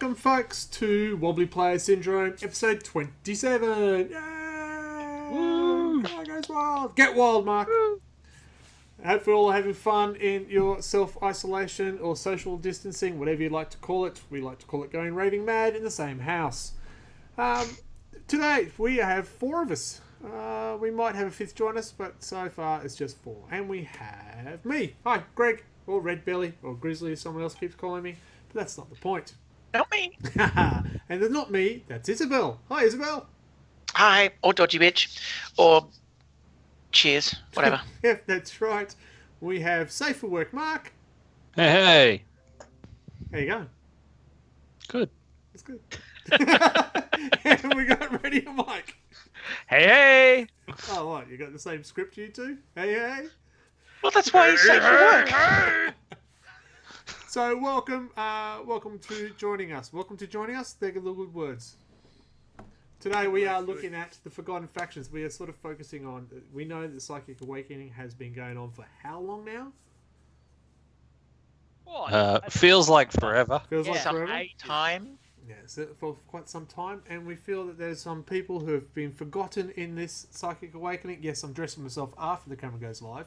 welcome, folks, to Wobbly Player Syndrome, episode 27. Yay! Woo! Come on, guys, wild. Get wild, Mark. Woo! Hope you're all having fun in your self-isolation or social distancing, whatever you like to call it. We like to call it going raving mad in the same house. Today, we have four of us. We might have a fifth join us, but so far it's just four. And we have me. Hi, Greg, or RedBelly, or Grizzly, as someone else keeps calling me. But that's not the point. Not me. And there's not me, that's Isabel. Hi, Isabel. Hi, or dodgy bitch, or cheers, whatever. Yeah, that's right. We have Safe for Work Mark. Hey. There you go. Good. That's good. And we got Ready or Mike. Hey. Oh, what? You got the same script, you two? Hey. Well, that's why he's safe for work. So, welcome to joining us. Welcome to joining us. They're the good words. Today we are looking at the Forgotten Factions. We are sort of focusing on... We know that Psychic Awakening has been going on for how long now? Feels like forever. Feels like Some forever? time. Yes, for quite some time. And we feel that there's some people who have been forgotten in this Psychic Awakening. Yes, I'm dressing myself after the camera goes live.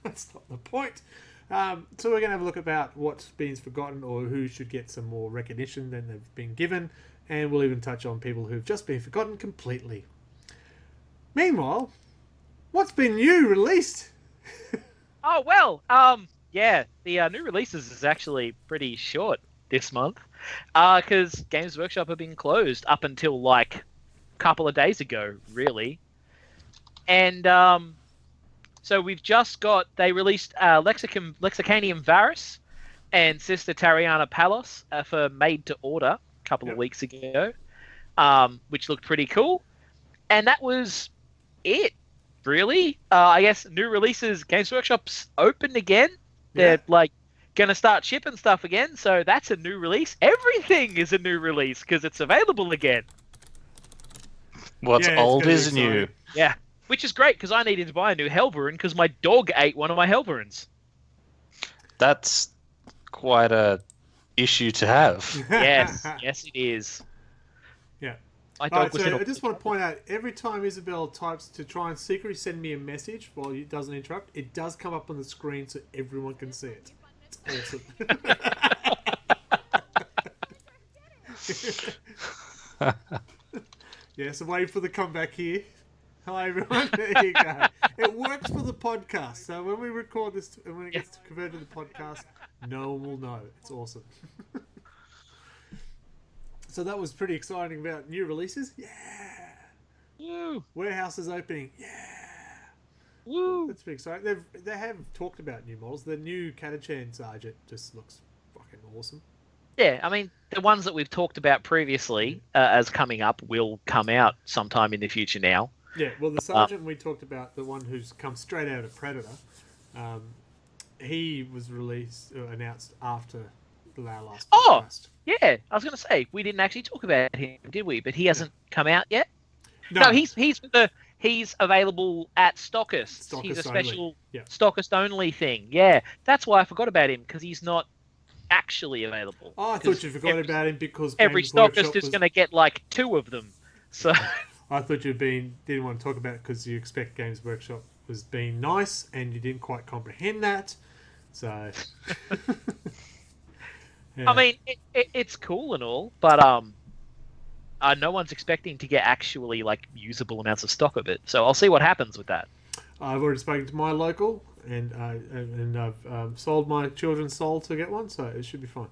That's not the point. So we're going to have a look about what's been forgotten or who should get some more recognition than they've been given. And we'll even touch on people who've just been forgotten completely. Meanwhile, what's been new released? Oh, well, yeah, the new releases is actually pretty short this month. Because Games Workshop have been closed up until, like, a couple of days ago, really. And, so we've just got... They released Lexicanium Varus and Sister Tariana Palos for Made to Order a couple of weeks ago, which looked pretty cool. And that was it, really. I guess new releases, Games Workshop's open again. They're, like, going to start shipping stuff again, so that's a new release. Everything is a new release because it's available again. What's old is new. Yeah. Which is great, because I needed to buy a new Helverin, because my dog ate one of my Helverins. That's quite a issue to have. Yes, it is. Yeah. My dog Alright, was so I just want to point out, every time Isabel types to try and secretly send me a message while it doesn't interrupt, it does come up on the screen so everyone can see it. It's awesome. Yes, I'm waiting for the comeback here. Hi everyone, there you go. It works for the podcast, so when we record this and when it gets converted to the podcast, no one will know. It's awesome. So that was pretty exciting about new releases. Yeah. Woo. Warehouse is opening. Yeah. Woo. That's pretty exciting. They have talked about new models. The new Catachan Sergeant just looks fucking awesome. Yeah, I mean, the ones that we've talked about previously as coming up will come out sometime in the future now. Yeah, well, the Sergeant we talked about, the one who's come straight out of Predator, he was announced after the last podcast. Yeah, I was going to say, we didn't actually talk about him, did we? But he hasn't come out yet? No, he's available at Stockist. He's a special Stockist only thing. Yeah, that's why I forgot about him, because he's not actually available. Oh, I thought you forgot about him because every Stockist is going to get like 2 of them. So I thought you didn't want to talk about it because you expect Games Workshop was being nice and you didn't quite comprehend that. So yeah. I mean, it's cool and all, but no one's expecting to get actually like usable amounts of stock of it. So I'll see what happens with that. I've already spoken to my local, and I've sold my children's soul to get one, so it should be fine.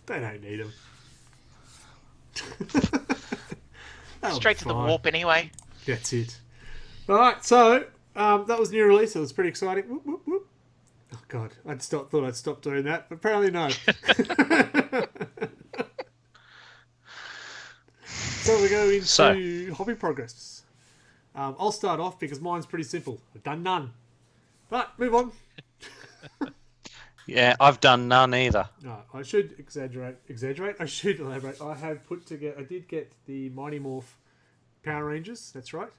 They don't need them. Straight to the warp anyway. That's it. Alright, so that was new release. It was pretty exciting. Whoop, whoop, whoop. Oh god, thought I'd stop doing that, but apparently no. So we go into hobby progress. I'll start off because mine's pretty simple. I've done none. But move on. Yeah, I've done none either. No, I should exaggerate. I should elaborate. I did get the Mighty Morph Power Rangers. That's right.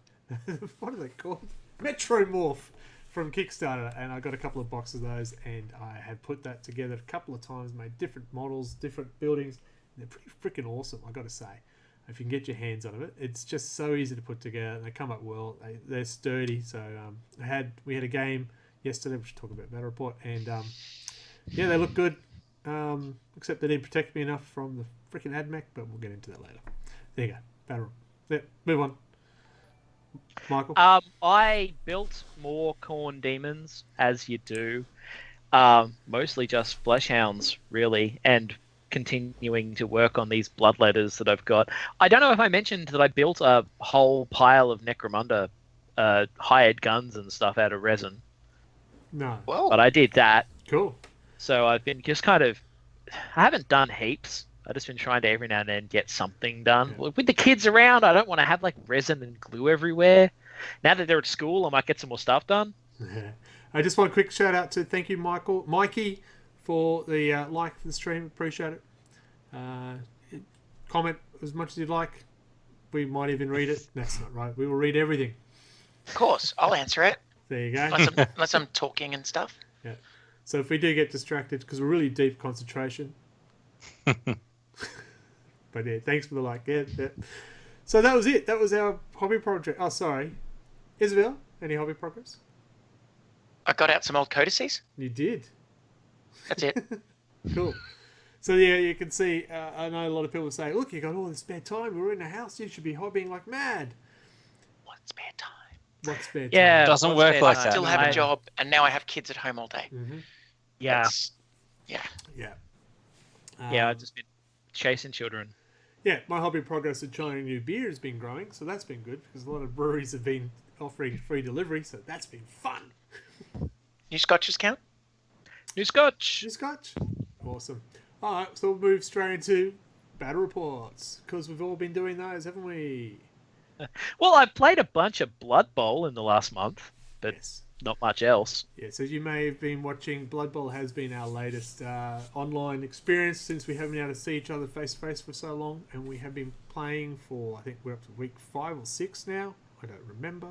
What are they called? Metro Morph from Kickstarter, and I got a couple of boxes of those, and I have put that together a couple of times, made different models, different buildings. And they're pretty freaking awesome, I got to say. If you can get your hands on it, it's just so easy to put together, and they come up well. They're sturdy. So we had a game yesterday, which we'll talk about Battle Report, and yeah, they look good. Except they didn't protect me enough from the freaking AdMech, but we'll get into that later. There you go. Battle Report. Yeah, move on. Michael? I built more Corn Demons, as you do. Mostly just Fleshhounds, really, and continuing to work on these Bloodletters that I've got. I don't know if I mentioned that I built a whole pile of Necromunda hired guns and stuff out of resin. No. Well, But I did that. Cool. So I've been just kind of... I haven't done heaps. I've just been trying to every now and then get something done. Yeah. With the kids around, I don't want to have like resin and glue everywhere. Now that they're at school, I might get some more stuff done. Yeah. I just want a quick shout out to thank you, Mikey, for the like for the stream. Appreciate it. Comment as much as you'd like. We might even read it. That's not right. We will read everything. of course, I'll answer it. There you go. Unless I'm talking and stuff. Yeah. So if we do get distracted, because we're really deep concentration. But yeah, thanks for the like. Yeah. So that was it. That was our hobby project. Oh, sorry. Isabel, any hobby progress? I got out some old codices. You did. That's it. Cool. So yeah, you can see. I know a lot of people say, "Look, you got all this spare time. We're in the house. You should be hobbying like mad." What spare time? What spare time? Yeah. Doesn't what's work spare like time? that. Still have I- a job, and now I have kids at home all day. Mm-hmm. Yeah. Yeah. Yeah. Yeah, I've just been chasing children. Yeah, my hobby progress of trying new beer has been growing, so that's been good because a lot of breweries have been offering free delivery, so that's been fun. New scotches count? New Scotch. New Scotch? Awesome. All right, so we'll move straight into battle reports because we've all been doing those, haven't we? Well, I've played a bunch of Blood Bowl in the last month, but Yes. not much else. Yeah, so you may have been watching. Blood Bowl has been our latest online experience since we haven't been able to see each other face to face for so long, and we have been playing for, I think we're up to week 5 or 6 now. I don't remember.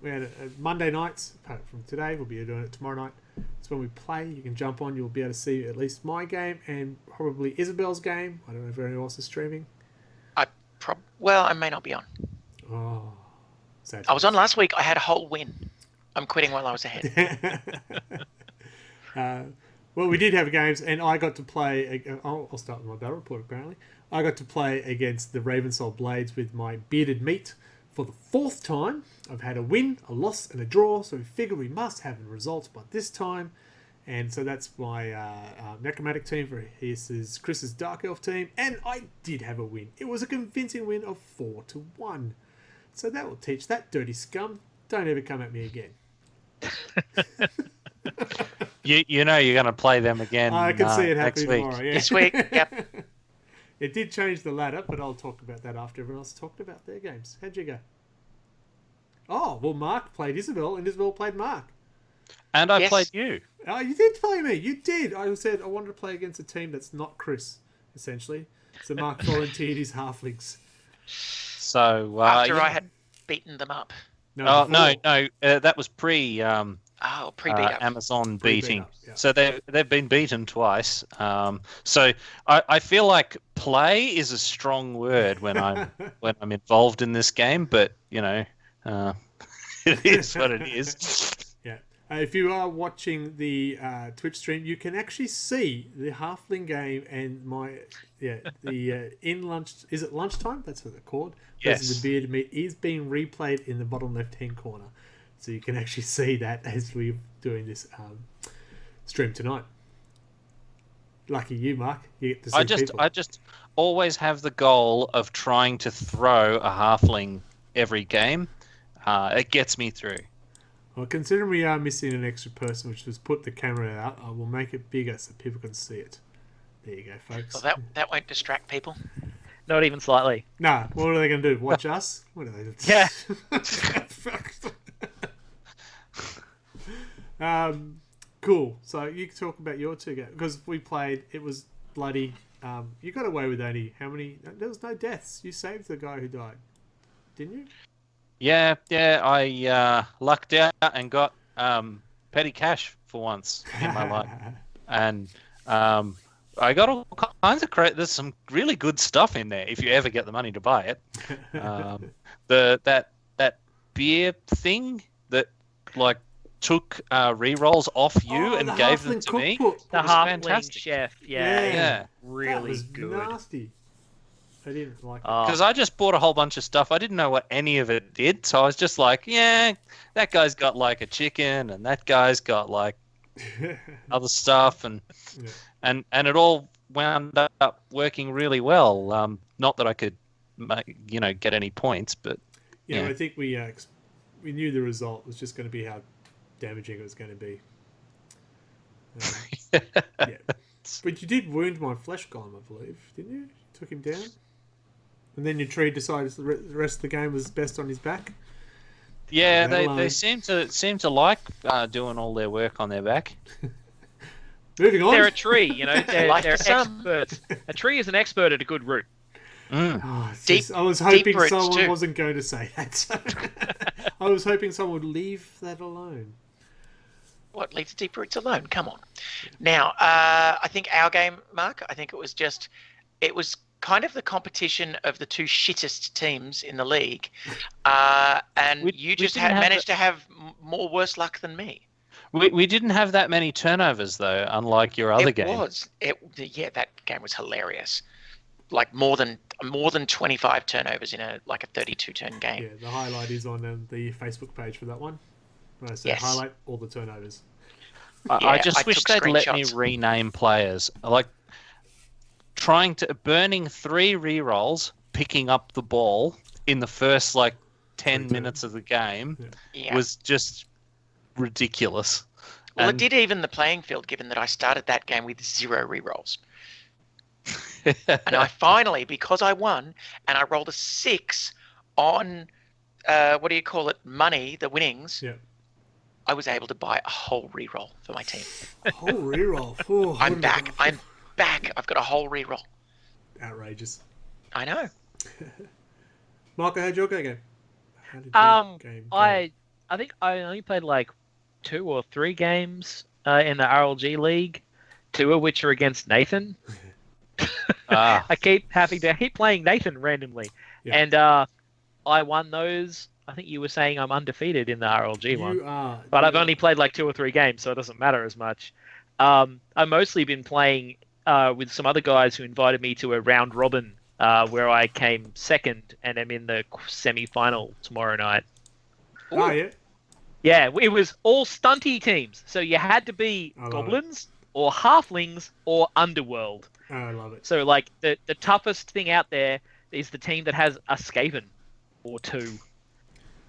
We had a Monday nights, apart from today, we'll be doing it tomorrow night. It's when we play. You can jump on, you'll be able to see at least my game and probably Isabel's game. I don't know if anyone else is streaming. Well, I may not be on. Oh, sad. I was on last week. I had a whole win. I'm quitting while I was ahead. Well, we did have games, and I got to play. I'll start with my battle report. Apparently, I got to play against the Ravensoul Blades with my bearded meat for the 4th time. I've had a win, a loss, and a draw, so we figure we must have a result by this time. And so that's my necromantic team for Chris's Dark Elf team, and I did have a win. It was a convincing win of 4-1. So that will teach that dirty scum. Don't ever come at me again. You know you're going to play them again. I can see it next happening week. tomorrow. Yeah. This week, yep. It did change the ladder, but I'll talk about that after everyone else talked about their games. How'd you go? Oh, well, Mark played Isabel, and Isabel played Mark. And I Yes. played you. Oh, you did play me. You did. I said I wanted to play against a team that's not Chris, essentially. So Mark volunteered his halflings. So After I had beaten them up. no, before. that was pre Oh, pre-beat up. Amazon Pre-beat beating. up, yeah. So they've been beaten twice. So I feel like play is a strong word when I'm involved in this game, but you know, it is what it is. Yeah. If you are watching the Twitch stream, you can actually see the halfling game and the in lunch. Is it lunchtime? That's what they're called. Yes. Versus the bearded meat is being replayed in the bottom left-hand corner, so you can actually see that as we're doing this stream tonight. Lucky you, Mark. You get to see people. I just always have the goal of trying to throw a halfling every game. It gets me through. Well, considering we are missing an extra person, which was put the camera out, I will make it bigger so people can see it. There you go, folks. Well, that won't distract people. Not even slightly. Nah, what are they going to do? Watch us? What are they doing? Yeah. Cool. So you can talk about your 2 games. Because we played, it was bloody. You got away with only how many? There was no deaths. You saved the guy who died. Didn't you? Yeah, I lucked out and got petty cash for once in my life, and I got all kinds of there's some really good stuff in there if you ever get the money to buy it. That beer thing that like took re-rolls off you and gave them to me. The halfling chef, yeah, really that was good. Nasty. I didn't like it. Because I just bought a whole bunch of stuff. I didn't know what any of it did, so I was just like, yeah, that guy's got like a chicken, and that guy's got like other stuff, and it all wound up working really well. Not that I could, get any points, but yeah. I think we knew the result was just going to be how damaging it was going to be. Yeah, but you did wound my flesh golem, I believe, didn't you? You took him down. And then your tree decided the rest of the game was best on his back. Yeah, they seem to like doing all their work on their back. Moving on. They're a tree, They're Like experts. A tree is an expert at a good root. Oh, Deep- I was hoping roots someone too. wasn't going to say that. I was hoping someone would leave that alone. What, leave the deep roots alone? Come on. Now, I think our game, Mark, I think it was kind of the competition of the two shittest teams in the league, and you just managed to have more worse luck than me. We didn't have that many turnovers though, unlike your other game. That game was hilarious. Like more than 25 turnovers in a 32 turn game. Yeah, the highlight is on the Facebook page for that one. When I say highlight all the turnovers. I just wish they'd let me rename players. Like burning 3 rerolls, picking up the ball in the first 10 minutes of the game was just ridiculous. Well, it did even the playing field, given that I started that game with 0 rerolls. And I finally, because I won, and I rolled a 6 on, money, the winnings, I was able to buy a whole reroll for my team. A whole reroll? Oh, I'm back. I've got a whole reroll. Outrageous. I know. Marco, how'd your go? How did your game go? I think I only played 2 or 3 games in the RLG League, 2 of which are against Nathan. I keep playing Nathan randomly, and I won those. I think you were saying I'm undefeated in the RLG one, but I've only played 2 or 3 games, so it doesn't matter as much. I've mostly been playing with some other guys who invited me to a round robin where I came second, and I'm in the semi-final tomorrow night. Oh yeah. Yeah, it was all stunty teams, so you had to be goblins or halflings or underworld. Oh, I love it. So the toughest thing out there is the team that has a Skaven or 2.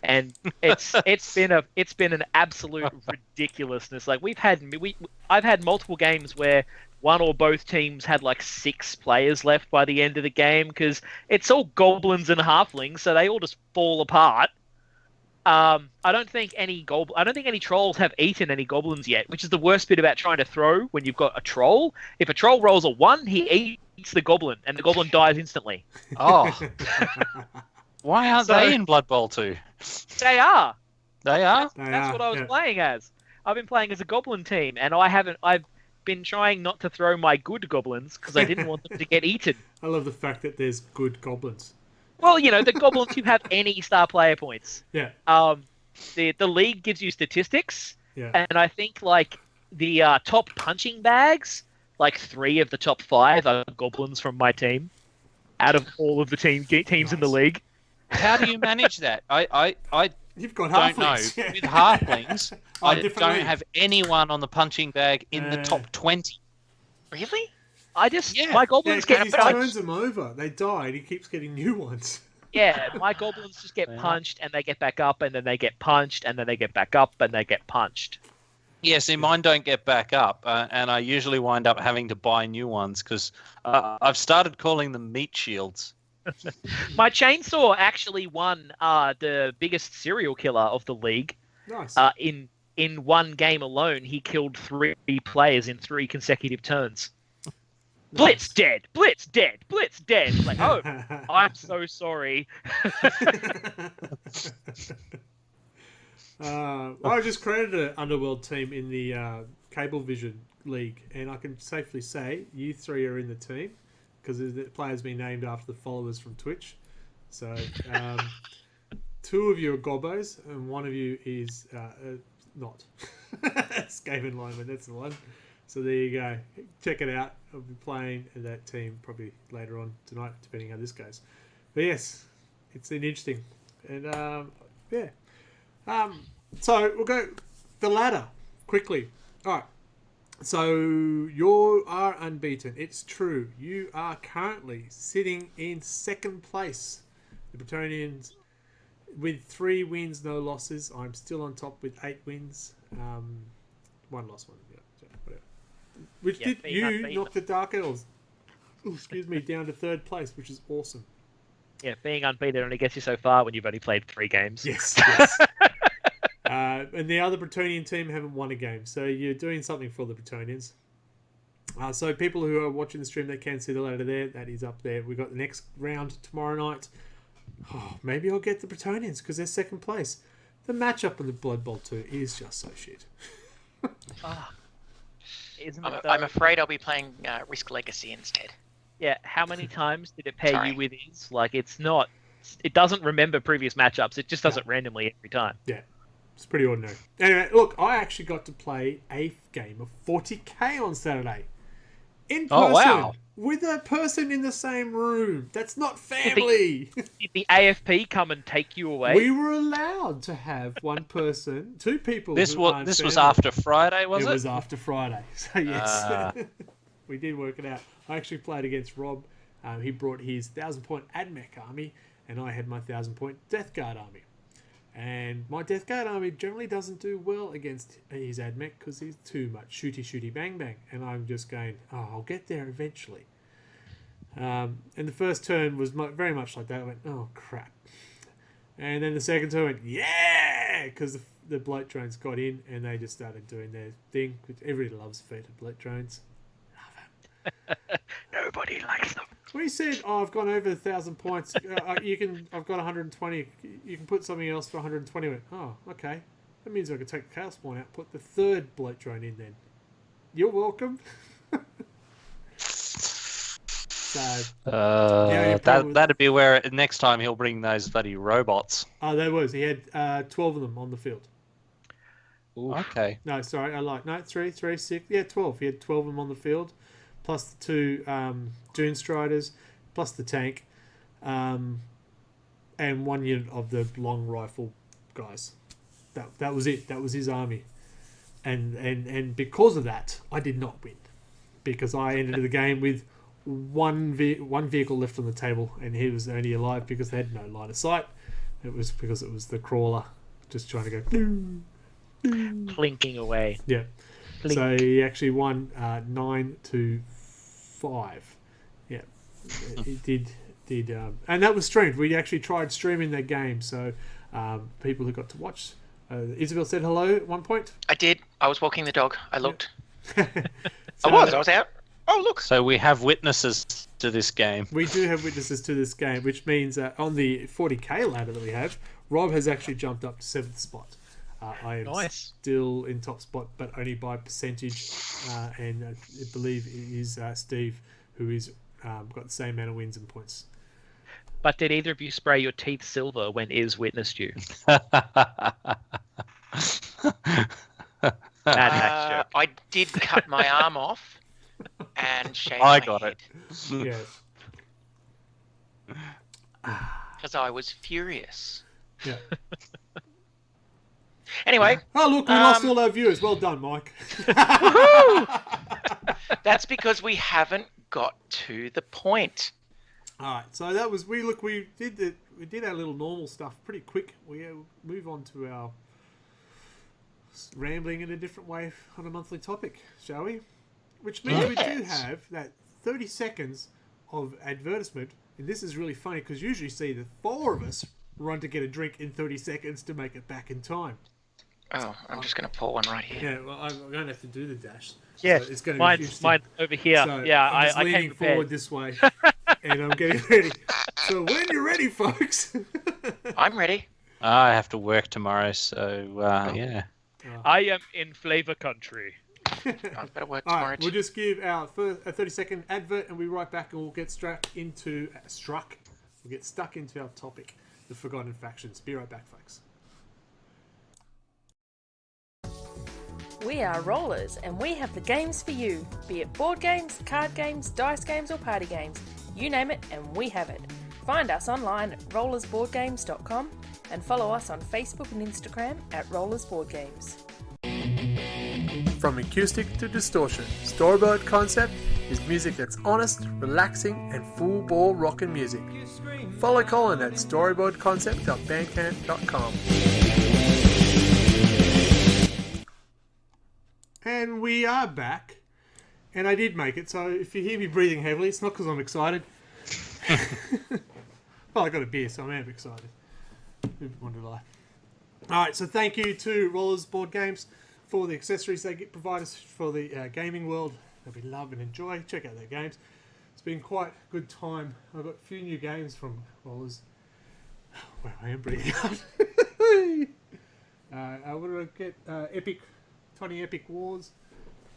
And it's been an absolute ridiculousness. I've had multiple games where one or both teams had 6 players left by the end of the game because it's all goblins and halflings, so they all just fall apart. I don't think any trolls have eaten any goblins yet, which is the worst bit about trying to throw when you've got a troll. If a troll rolls a 1, he eats the goblin, and the goblin dies instantly. Oh. Why aren't they in Blood Bowl 2? They are. They are? That's what I was playing as. I've been playing as a goblin team, and I've been trying not to throw my good goblins because I didn't want them to get eaten. I love the fact that there's good goblins. Well, the goblins who have any star player points. Yeah. The league gives you statistics. Yeah. And I think the top punching bags, 3 of the top 5 are goblins from my team, out of all of the teams in the league. How do you manage that? You've got don't know. halflings. Yeah. With halflings, I don't different have anyone on the punching bag in the top 20. Really? My goblins get he punched. turns them over. They die, and he keeps getting new ones. Yeah, my goblins just get punched, and they get back up, and then they get punched, and then they get back up, and they get punched. Yeah, see, mine don't get back up, and I usually wind up having to buy new ones because I've started calling them meat shields. My chainsaw actually won the biggest serial killer of the league. Nice. In one game alone, he killed 3 players in 3 consecutive turns. Blitz dead, Blitz dead, Blitz dead. It's like, oh, I'm so sorry. I just created an Underworld team in the Cablevision League, and I can safely say you three are in the team because the player's been named after the followers from Twitch. So two of you are Gobbos, and one of you is not. Skaven Lineman, that's the one. So there you go. Check it out. I'll be playing that team probably later on tonight, depending how this goes. But yes, it's been interesting. And yeah. So we'll go the ladder quickly. All right. So you are unbeaten. It's true. You are currently sitting in second place. The Bretonians with 3 wins, no losses. I'm still on top with 8 wins. 1 loss, 1. Yeah, whatever. Which did you knock the Dark Elves? Excuse me, down to 3rd place, which is awesome. Yeah, being unbeaten only gets you so far when you've only played 3 games. Yes. And the other Bretonian team haven't won a game, so you're doing something for the Bretonians. So people who are watching the stream, they can see the ladder there. That is up there. We've got the next round tomorrow night. Oh, maybe I'll get the Bretonians because they're 2nd place. The matchup in the Blood Bowl 2 is just so shit. I'm afraid I'll be playing Risk Legacy instead. Yeah, how many times did it pair you with is? Like, it doesn't remember previous matchups. It just does it randomly every time. Yeah, it's pretty ordinary. Anyway, look, I actually got to play a game of 40k on Saturday. In person, with a person in the same room. That's not family. Did the AFP come and take you away? We were allowed to have one person, 2 people. This was after Friday, was it? It was after Friday. So yes, we did work it out. I actually played against Rob. He brought his 1,000-point AdMech army, and I had my 1,000-point Death Guard army. And my Death Guard army generally doesn't do well against his AdMech because he's too much shooty bang bang. And I'm just going, I'll get there eventually. And the first turn was very much like that. I went, oh crap. And then the second turn went, yeah, because the bloat drones got in and they just started doing their thing. Which everybody loves feated bloat drones. Love them. Nobody likes them. We said, I've gone over 1,000 points. I've got 120. You can put something else for 120. I went, oh, okay. That means I can take the Chaos Spawn out, put the 3rd bloat drone in then. You're welcome. That'd be where next time he'll bring those bloody robots. Oh, there was. He had 12 of them on the field. Oof. Okay. No, sorry. 3, 6. Yeah, 12. He had 12 of them on the field. Plus the 2 Dune Striders, plus the tank, and 1 unit of the long rifle guys. That was it. That was his army, and because of that, I did not win because I ended the game with one vehicle left on the table, and he was only alive because they had no line of sight. It was because it was the crawler just trying to go plinking away. Yeah. Blink. So he actually won 9-5. Yeah, he did, and that was streamed. We actually tried streaming that game, so people who got to watch. Isabel said hello at one point. I did. I was walking the dog. I looked. So, I was out. Oh, look. So we have witnesses to this game. We do have witnesses to this game, which means on the 40k ladder that we have, Rob has actually jumped up to 7th spot. I am still in top spot, but only by percentage. And I believe it is Steve, who is got the same amount of wins and points. But did either of you spray your teeth silver when Iz witnessed you? I did cut my arm off and shave I my got head. it. Yes. Because I was furious. Yeah. Anyway. Oh, look, we lost all our viewers. Well done, Mike. That's because we haven't got to the point. All right, so that was we did our little normal stuff pretty quick. We move on to our rambling in a different way on a monthly topic, shall we? Which means we do have that 30 seconds of advertisement, and this is really funny because usually see the 4 of us run to get a drink in 30 seconds to make it back in time. Oh, I'm just going to pull one right here. Yeah, well, I'm going to have to do the dash. Yeah, So it's going to be mine's interesting. over here. So Yeah, I'm just I leaning came forward prepared. this way, and I'm getting ready. So when you're ready, folks. I'm ready. I have to work tomorrow, so yeah. I am in flavor country. I've got to work All tomorrow right, we'll too. just give our first, a 30-second advert, and we'll be right back, and we'll get stuck into our topic, the Forgotten Factions. Be right back, folks. We are Rollers, and we have the games for you. Be it board games, card games, dice games, or party games. You name it, and we have it. Find us online at rollersboardgames.com and follow us on Facebook and Instagram at rollersboardgames. From acoustic to distortion, Storyboard Concept is music that's honest, relaxing, and full ball rockin' music. Follow Colin at storyboardconcept.bandcamp.com. And we are back, and I did make it, so if you hear me breathing heavily, it's not because I'm excited. Well, I got a beer, so I am excited. Who would lie? Alright, so thank you to Rollers Board Games for the accessories they provide us for the gaming world that we love and enjoy. Check out their games. It's been quite a good time. I've got a few new games from Rollers. Wow, I am breathing hard. What did I get? Tiny Epic Wars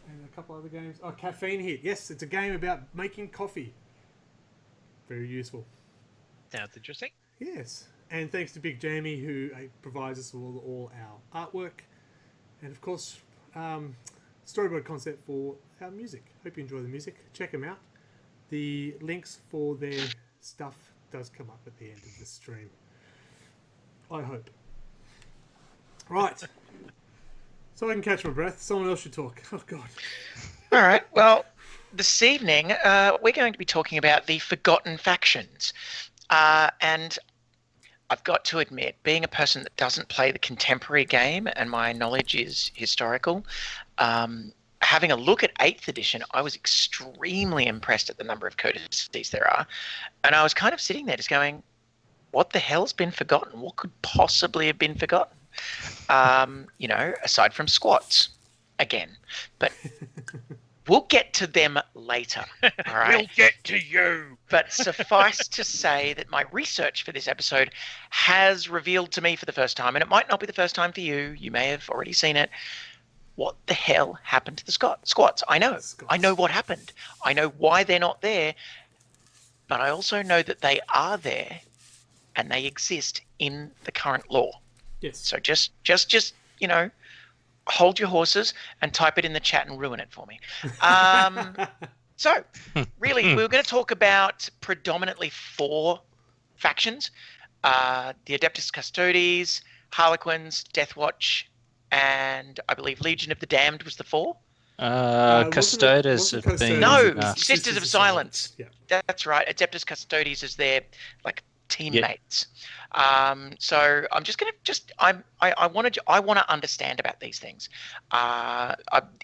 and a couple other games. Oh, Caffeine Hit. Yes, it's a game about making coffee. Very useful. Sounds interesting. Yes. And thanks to Big Jamie, who provides us with all our artwork. And of course, Storyboard Concept for our music. Hope you enjoy the music. Check them out. The links for their stuff does come up at the end of the stream. I hope. Right. So I can catch my breath. Someone else should talk. Oh, God. All right. Well, this evening, we're going to be talking about the Forgotten Factions. And I've got to admit, being a person that doesn't play the contemporary game and my knowledge is historical, having a look at 8th edition, I was extremely impressed at the number of codices there are. And I was kind of sitting there just going, what the hell's been forgotten? What could possibly have been forgotten? Aside from squats, again. But we'll get to them later. All right? We'll get to you. But suffice to say that my research for this episode has revealed to me for the first time, and it might not be the first time for you, you may have already seen it, what the hell happened to the squats? I know. I know what happened. I know why they're not there, but I also know that they are there and they exist in the current lore. Yes. So just hold your horses and type it in the chat and ruin it for me. So, really, we're going to talk about predominantly 4 factions. The Adeptus Custodes, Harlequins, Deathwatch, and I believe Legion of the Damned was the 4. Custodes wasn't have been... No, No, Sisters of Silence. Yeah. That's right. Adeptus Custodes is their teammates. So I'm just going to I want to understand about these things.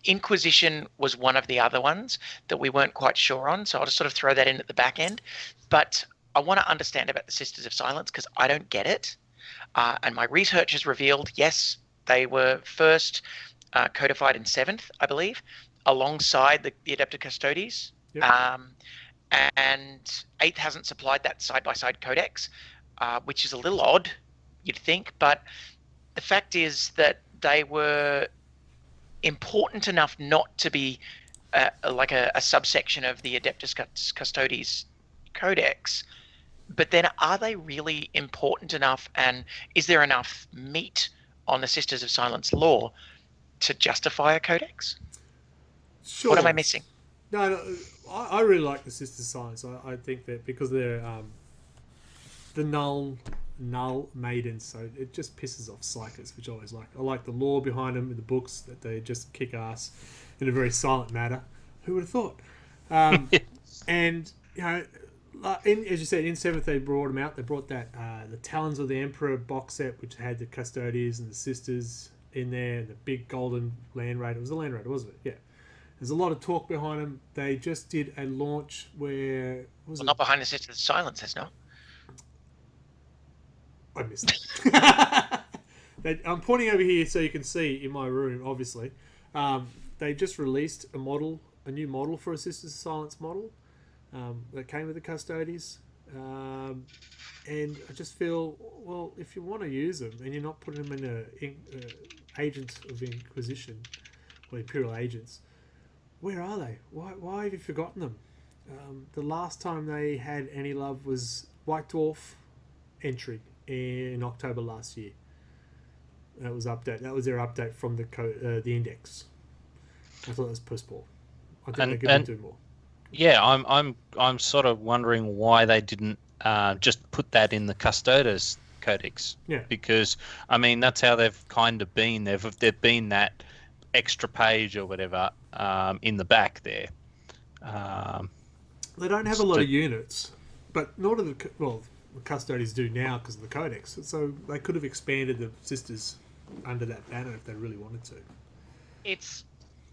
Inquisition was one of the other ones that we weren't quite sure on, so I'll just sort of throw that in at the back end. But I want to understand about the Sisters of Silence because I don't get it. And my research has revealed, yes, they were first codified in 7th, I believe, alongside the Adeptus Custodes. Yep. And 8th hasn't supplied that side-by-side codex, which is a little odd, you'd think. But the fact is that they were important enough not to be like a subsection of the Adeptus Custodes codex. But then are they really important enough, and is there enough meat on the Sisters of Silence lore to justify a codex? Sure. What am I missing? No, I really like the Sisters of Silence. I think that because they're the null maidens, so it just pisses off psychers, which I always like. I like the lore behind them in the books, that they just kick ass in a very silent manner. Who would have thought? And, as you said, in 7th they brought them out. They brought that the Talons of the Emperor box set, which had the Custodians and the Sisters in there, and the big golden Land Raider. It was a Land Raider, wasn't it? Yeah. There's a lot of talk behind them. They just did a launch where... Not behind the Sisters of Silence, there's no. I missed it. I'm pointing over here so you can see in my room, obviously. They just released a new model for a Sisters of Silence model that came with the Custodies. And I just feel, well, if you want to use them and you're not putting them in Agents of Inquisition or Imperial Agents, where are they? Why have you forgotten them? The last time they had any love was White Dwarf entry in October last year. That was their update from the index. I thought it was piss poor. I think they could do more. Yeah, I'm sort of wondering why they didn't just put that in the Custodes Codex. Yeah. Because I mean that's how they've kind of been. They've been that extra page or whatever in the back there. They don't have a lot of units, but nor do the Custodies do now because of the Codex. So they could have expanded the Sisters under that banner if they really wanted to.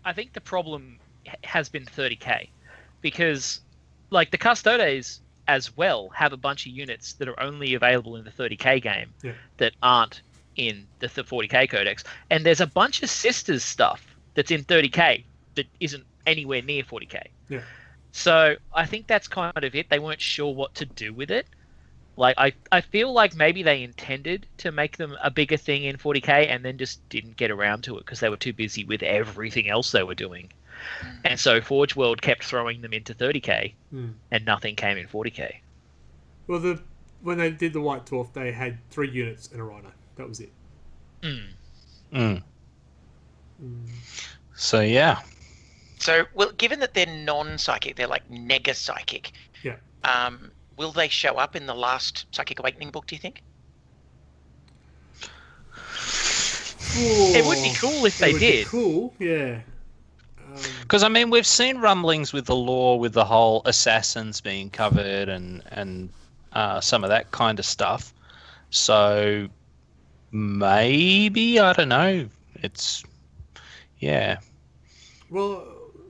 I think the problem has been 30k, because like the Custodes as well have a bunch of units that are only available in the 30k game that aren't in the 40k Codex, and there's a bunch of Sisters stuff that's in 30k that isn't anywhere near 40k. Yeah. So I think that's kind of it. They weren't sure what to do with it. Like I feel like maybe they intended to make them a bigger thing in 40k and then just didn't get around to it because they were too busy with everything else they were doing. And so Forge World kept throwing them into 30k and nothing came in 40k. Well, when they did the White Dwarf, they had 3 units and a Rhino. That was it. So, yeah. So, well, given that they're non-psychic, they're like nega-psychic. Yeah. Will they show up in the last Psychic Awakening book, do you think? It would be cool if they did. Cool, yeah. Because, I mean, we've seen rumblings with the lore, with the whole assassins being covered and some of that kind of stuff. So, maybe, I don't know. Yeah. Well,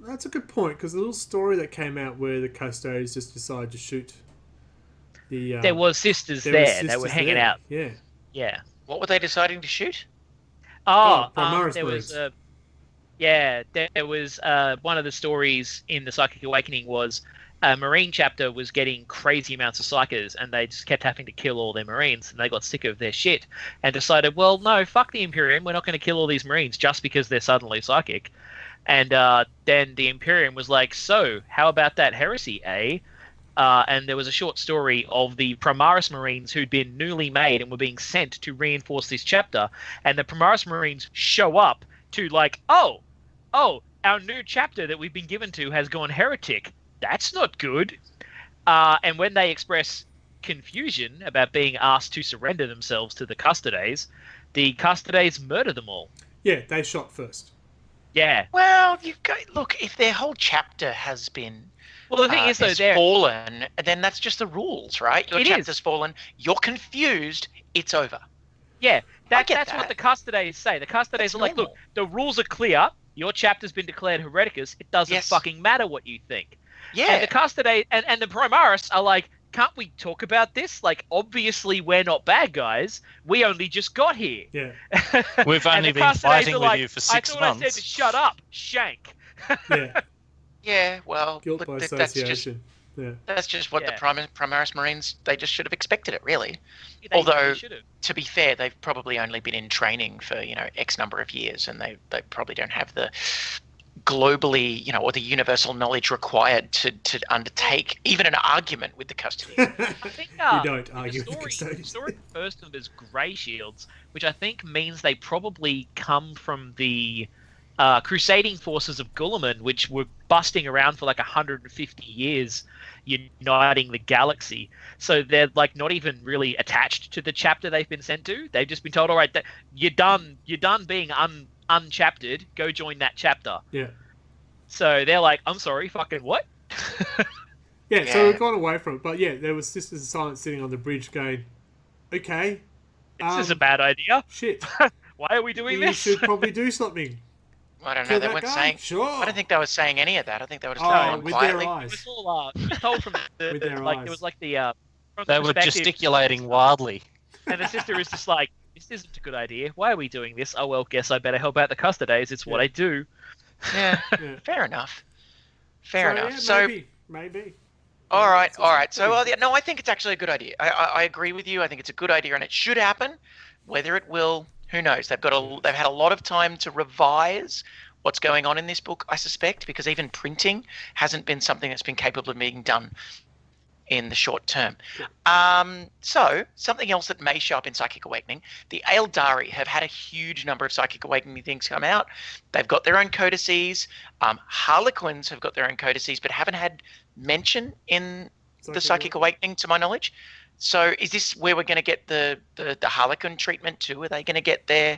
that's a good point, because the little story that came out where the Custodians just decided to shoot the... there was sisters there. They were hanging out. Yeah. Yeah. What were they deciding to shoot? Primaris there was there was one of the stories in the Psychic Awakening was a Marine chapter was getting crazy amounts of Psychers, and they just kept having to kill all their Marines, and they got sick of their shit and decided, well, no, fuck the Imperium, we're not going to kill all these Marines just because they're suddenly psychic. And then the Imperium was like, so how about that heresy, eh? And there was a short story of the Primaris Marines who'd been newly made and were being sent to reinforce this chapter, and the Primaris Marines show up to like, oh, our new chapter that we've been given to has gone heretic. That's not good. And when they express confusion about being asked to surrender themselves to the Custodes murder them all. Yeah, they shot first. Yeah. Well, look, if their whole chapter has been... Well, the thing is, though, they're fallen, then that's just the rules, right? Your chapter's fallen, you're confused, it's over. Yeah, that's what the Custodes say. The Custodes are like, look, the rules are clear, your chapter's been declared hereticus, it doesn't fucking matter what you think. Yeah. And the Custodes and the Primaris are like, can't we talk about this? Like, obviously we're not bad guys, we only just got here. Yeah. We've only been fighting with you for 6 months. I thought I said to shut up, shank. Yeah. Yeah, well, Guilt by association. That's just what the Primaris Marines, they just should have expected it, really. They Although, should've. to be fair, they've probably only been in training for, X number of years, and they probably don't have the globally, or the universal knowledge required to undertake even an argument with the Custodians. I think you don't argue with the Custodians. The story refers to them as Grey Shields, which I think means they probably come from the crusading forces of Guilliman, which were busting around for like 150 years, uniting the galaxy. So they're like not even really attached to the chapter they've been sent to. They've just been told, all right, you're done being unchaptered. Go join that chapter. Yeah. So they're like, I'm sorry, fucking what? Yeah. So we've gone away from it, but yeah, there was Sisters of Silence sitting on the bridge going, okay, this is a bad idea. Shit. Why are we doing this? We should probably do something. I don't know. They weren't saying. Sure. I don't think they were saying any of that. I think they were just with quietly. their eyes. It was all it was told from With their like eyes. it was like the from They the were perspective, gesticulating wildly. and the sister is just like, This isn't a good idea. Why are we doing this? Oh, well, guess I better help out the Custodays. It's what I do. Yeah, Yeah. fair enough. Fair enough. Yeah, So, maybe. all right. It's So, pretty- no, I think it's actually a good idea. I agree with you. I think it's a good idea, and it should happen. Whether it will, who knows? They've had a lot of time to revise what's going on in this book, I suspect, because even printing hasn't been something that's been capable of being done in the short term. So, something else that may show up in Psychic Awakening, the Aeldari have had a huge number of Psychic Awakening things come out. They've got their own codices. Harlequins have got their own codices, but haven't had mention in the Psychic Awakening, to my knowledge. So, is this where we're going to get the Harlequin treatment too? Are they going to get their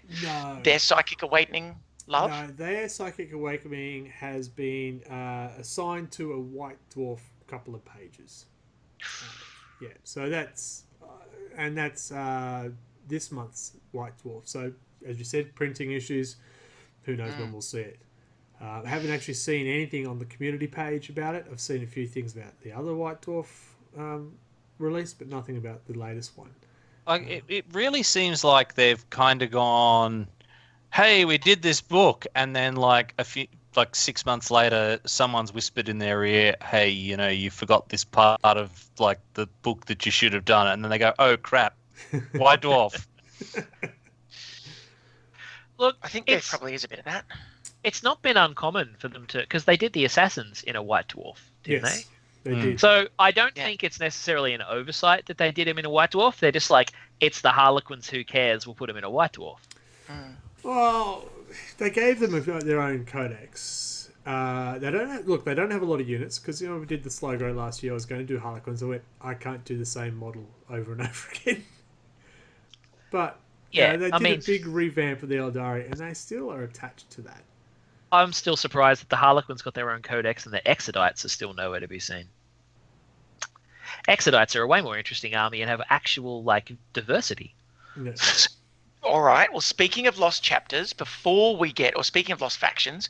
Psychic Awakening love? No, their Psychic Awakening has been assigned to a White Dwarf couple of pages. Yeah, so that's this month's White Dwarf. So, as you said, printing issues. Who knows when we'll see it? I haven't actually seen anything on the community page about it. I've seen a few things about the other White Dwarf release, but nothing about the latest one. Like it really seems like they've kind of gone, "Hey, we did this book," and then like 6 months later, someone's whispered in their ear, "Hey, you forgot this part of like the book that you should have done," and then they go, "Oh crap, White Dwarf." Look, I think there probably is a bit of that. It's not been uncommon for them to, because they did the Assassins in a White Dwarf, didn't they? They did. So I don't think it's necessarily an oversight that they did him in a White Dwarf. They're just like, it's the Harlequins, who cares? We'll put him in a White Dwarf. Well, they gave them their own codex. They don't have a lot of units because we did the Slowgrow last year. I was going to do Harlequins. I can't do the same model over and over again. But they did a big revamp of the Eldari, and they still are attached to that. I'm still surprised that the Harlequins got their own codex and the Exodites are still nowhere to be seen. Exodites are a way more interesting army and have actual diversity. Yeah. All right. Well, speaking of lost chapters, speaking of lost factions,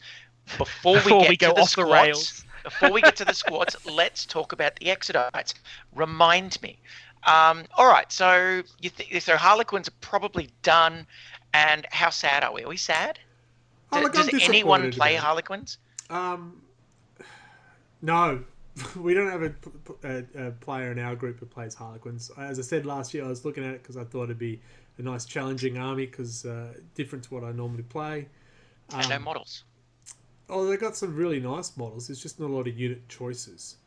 before we get to the squads, before we get to the squads, let's talk about the Exodites. Remind me. All right. So so Harlequins are probably done, and how sad are we? Are we sad? Does anyone play Harlequins? No. We don't have a player in our group who plays Harlequins. As I said last year, I was looking at it because I thought it'd be a nice challenging army because different to what I normally play. And no models. Oh, they got some really nice models. There's just not a lot of unit choices.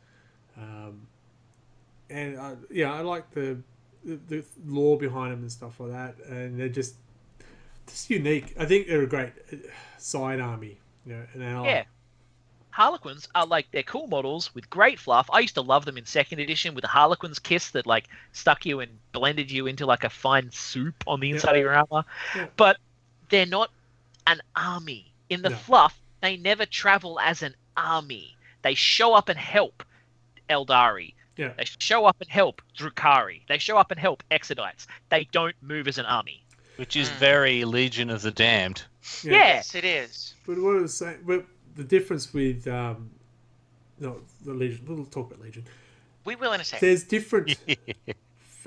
And I like the lore behind them and stuff like that. And they're just unique. I think they're a great side army. An ally. Yeah. Harlequins are they're cool models with great fluff. I used to love them in 2nd edition with the Harlequins kiss that stuck you and blended you into a fine soup on the inside of your armor. Yeah. But they're not an army. In the fluff, they never travel as an army. They show up and help Eldari. Yeah. They show up and help Drukhari. They show up and help Exodites. They don't move as an army. Which is very Legion of the Damned. Yeah. Yes, it is. But what I was saying, the difference with the Legion. We'll talk about Legion. We will in a second. There's different.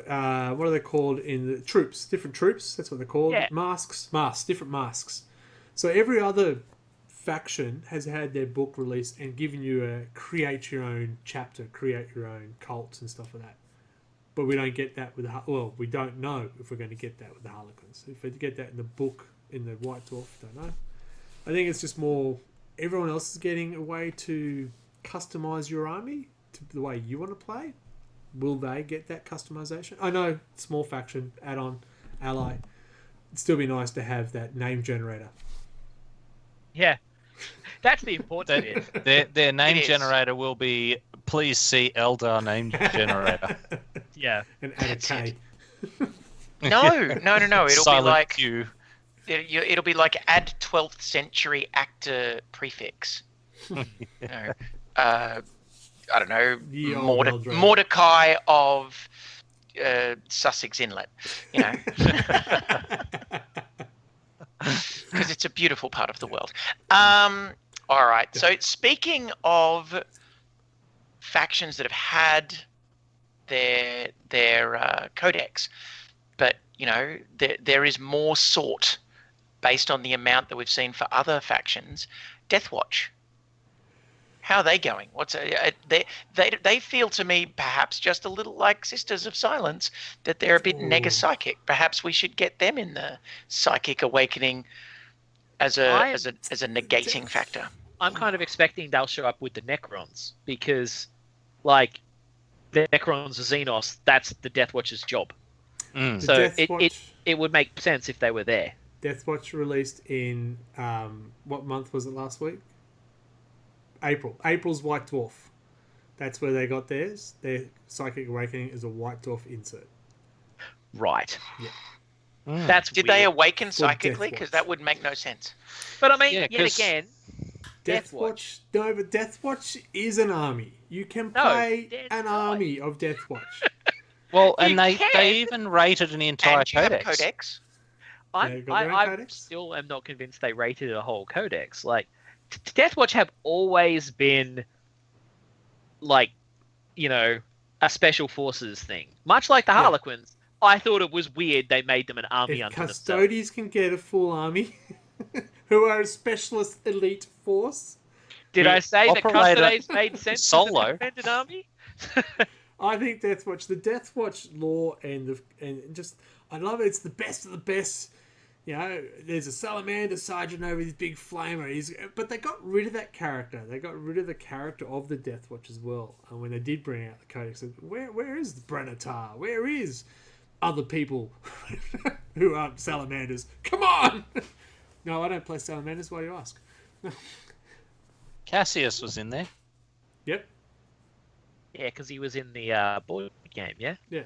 What are they called in the troops? Different troops. That's what they're called. Yeah. Different masks. So every other faction has had their book released and given you a create your own chapter, create your own cults and stuff like that. But we don't get that with we don't know if we're going to get that with the Harlequins. If we get that in the book in the White Dwarf, don't know. I think it's just more. Everyone else is getting a way to customize your army to the way you want to play. Will they get that customization? I know, small faction, add-on, ally. It'd still be nice to have that name generator. Yeah. That's the important bit. Their name generator will be, please see Eldar name generator. Yeah. And add a K. No. It'll Silent be like... Q. It'll be like add 12th century actor prefix. I don't know, Mordecai of Sussex Inlet, because it's a beautiful part of the world. All right, so speaking of factions that have had their codex, but there is more sought based on the amount that we've seen for other factions. Deathwatch. How are they going? They feel to me perhaps just a little like Sisters of Silence, that they're a bit nega psychic. Perhaps we should get them in the Psychic Awakening as a negating factor. I'm kind of expecting they'll show up with the Necrons, because like the Necrons are Xenos, that's the Deathwatch's job. So it would make sense if they were there. Deathwatch released in what month was it last week? April. April's White Dwarf. That's where they got theirs. Their Psychic Awakening is a White Dwarf insert. Right. Yeah. That's Did weird. they awaken psychically? Because that would make no sense. But I mean, yet again, Deathwatch. No, but Deathwatch is an army. You can play an army of Deathwatch. Well, and they even rated an entire and you have a codex. I still am not convinced they rated a whole codex. Like, Deathwatch have always been, like, a special forces thing. Much like the Harlequins, I thought it was weird they made them an army unto themselves. Custodians can get a full army, who are a specialist elite force. Did I say that Custodians made sense solo to defend an army? I think Deathwatch, the Deathwatch lore I love it. It's the best of the best. There's a salamander sergeant over his big flamer. But they got rid of that character. They got rid of the character of the Deathwatch as well. And when they did bring out the codex, said, where is the Brenatar? Where is other people who aren't salamanders? Come on! No, I don't play salamanders. Why do you ask? Cassius was in there. Yep. Yeah, because he was in the board game, yeah? Yeah.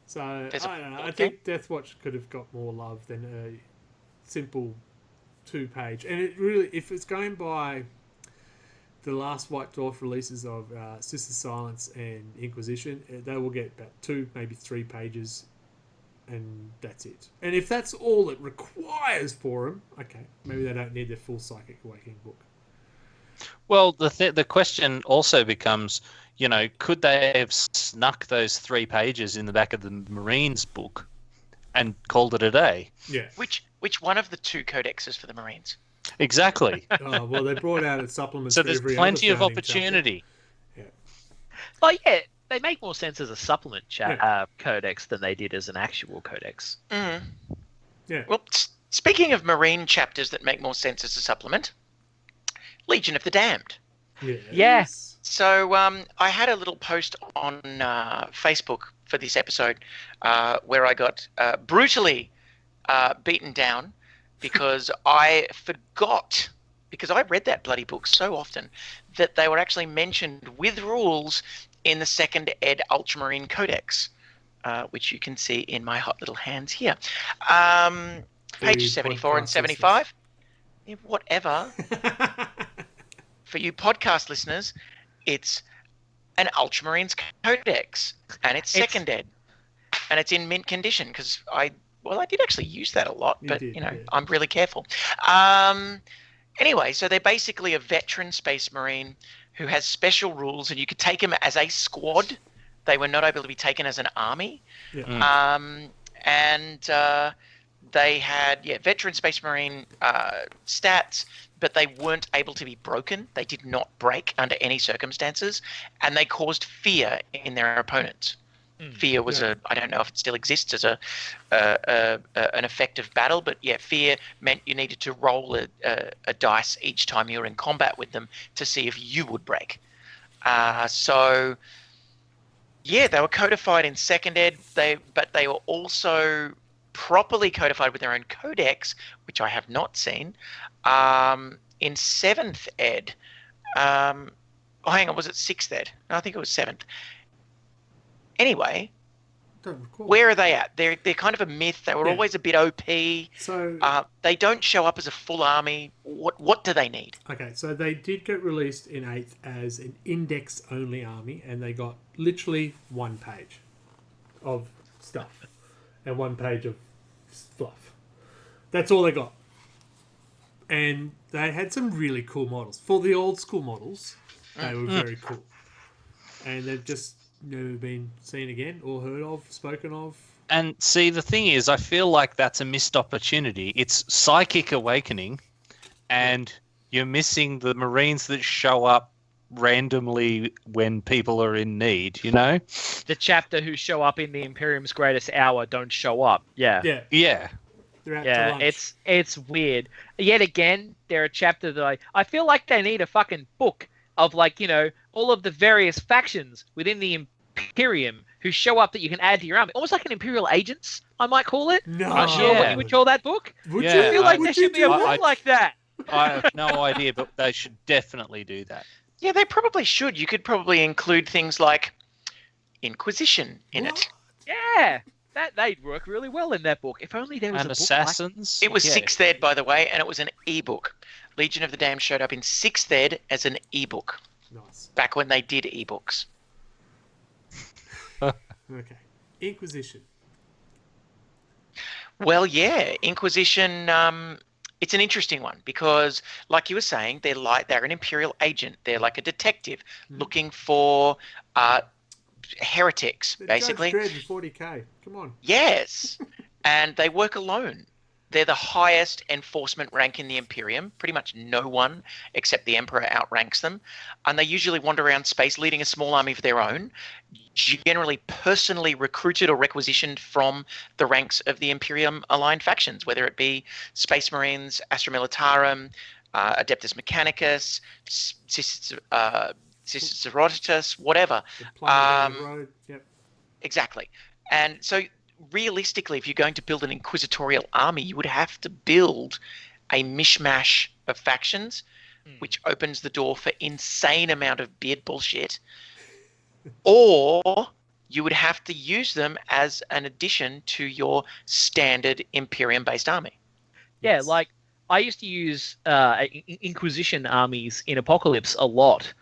So, I don't know. I think Deathwatch could have got more love than a simple 2-page. And it really, if it's going by the last White Dwarf releases of Sister Silence and Inquisition, they will get about 2, maybe 3 pages, and that's it. And if that's all it requires for them, okay, maybe they don't need their full Psychic Awakening book. Well, the question also becomes, could they have snuck those 3 pages in the back of the Marines book and called it a day? Yeah. Which one of the 2 codexes for the Marines? Exactly. Oh, well, they brought out a supplement. So for there's every plenty other of founding opportunity. chapter. But yeah, they make more sense as a supplement codex than they did as an actual codex. Mm. Yeah. Well, speaking of Marine chapters that make more sense as a supplement, Legion of the Damned. Yes. So I had a little post on Facebook for this episode where I got brutally beaten down because I forgot, because I read that bloody book so often, that they were actually mentioned with rules in the second ed Ultramarine Codex, which you can see in my hot little hands here. Pages 74 and 75. Yeah, whatever. For you podcast listeners, it's an Ultramarines Codex, and it's second ed, and it's in mint condition because I did actually use that a lot, but I'm really careful. Anyway, so they're basically a veteran Space Marine who has special rules, and you could take them as a squad. They were not able to be taken as an army. Yeah. They had veteran Space Marine stats, but they weren't able to be broken. They did not break under any circumstances, and they caused fear in their opponents. Fear was I don't know if it still exists as an effective battle, but fear meant you needed to roll a dice each time you were in combat with them to see if you would break. They were codified in second ed, but they were also properly codified with their own codex, which I have not seen, in 7th ed. Hang on, was it 6th ed? No, I think it was 7th. Anyway, where are they at? They're kind of a myth. They were always a bit OP. So they don't show up as a full army. What do they need? Okay, so they did get released in 8th as an index-only army, and they got literally 1 page of stuff and 1 page of fluff. That's all they got. And they had some really cool models. For the old school models, they were very cool. And they've just never been seen again or heard of, spoken of. And see, the thing is, I feel like that's a missed opportunity. It's Psychic Awakening, and you're missing the Marines that show up randomly when people are in need, you know? The chapter who show up in the Imperium's greatest hour don't show up. Yeah. Yeah. They're out to Yeah, lunch. it's weird. Yet again, they're a chapter that I feel like they need a fucking book of, like, you know, all of the various factions within the Imperium who show up that you can add to your army. Almost like an Imperial Agents, I might call it. No. Not sure what you would call that book. Would Yeah, you? I feel like Would there you should be a do book that? like that. I have no idea, but they should definitely do that. Yeah, they probably should. You could probably include things like Inquisition in it. Yeah, that they'd work really well in that book. If only there was And a book Assassins. It was yeah. 6th ed, by the way, and it was an ebook. Legion of the Damned showed up in 6th ed as an ebook, Nice. back when they did ebooks. Okay. Inquisition. Well, yeah, Inquisition. It's an interesting one because, like you were saying, they're an Imperial agent. They're like a detective looking for heretics, They're basically. Judge Dredd in 40K. Come on. Yes, and they work alone. They're the highest enforcement rank in the Imperium. Pretty much no one except the Emperor outranks them. And they usually wander around space leading a small army of their own, generally personally recruited or requisitioned from the ranks of the Imperium-aligned factions, whether it be Space Marines, Astra Militarum, Adeptus Mechanicus, Sisters Herodotus, whatever. The plumber down the road. Yep. Exactly. And so realistically, if you're going to build an inquisitorial army, you would have to build a mishmash of factions, which opens the door for insane amount of beard bullshit, or you would have to use them as an addition to your standard Imperium-based army. Yeah, like I used to use Inquisition armies in Apocalypse a lot.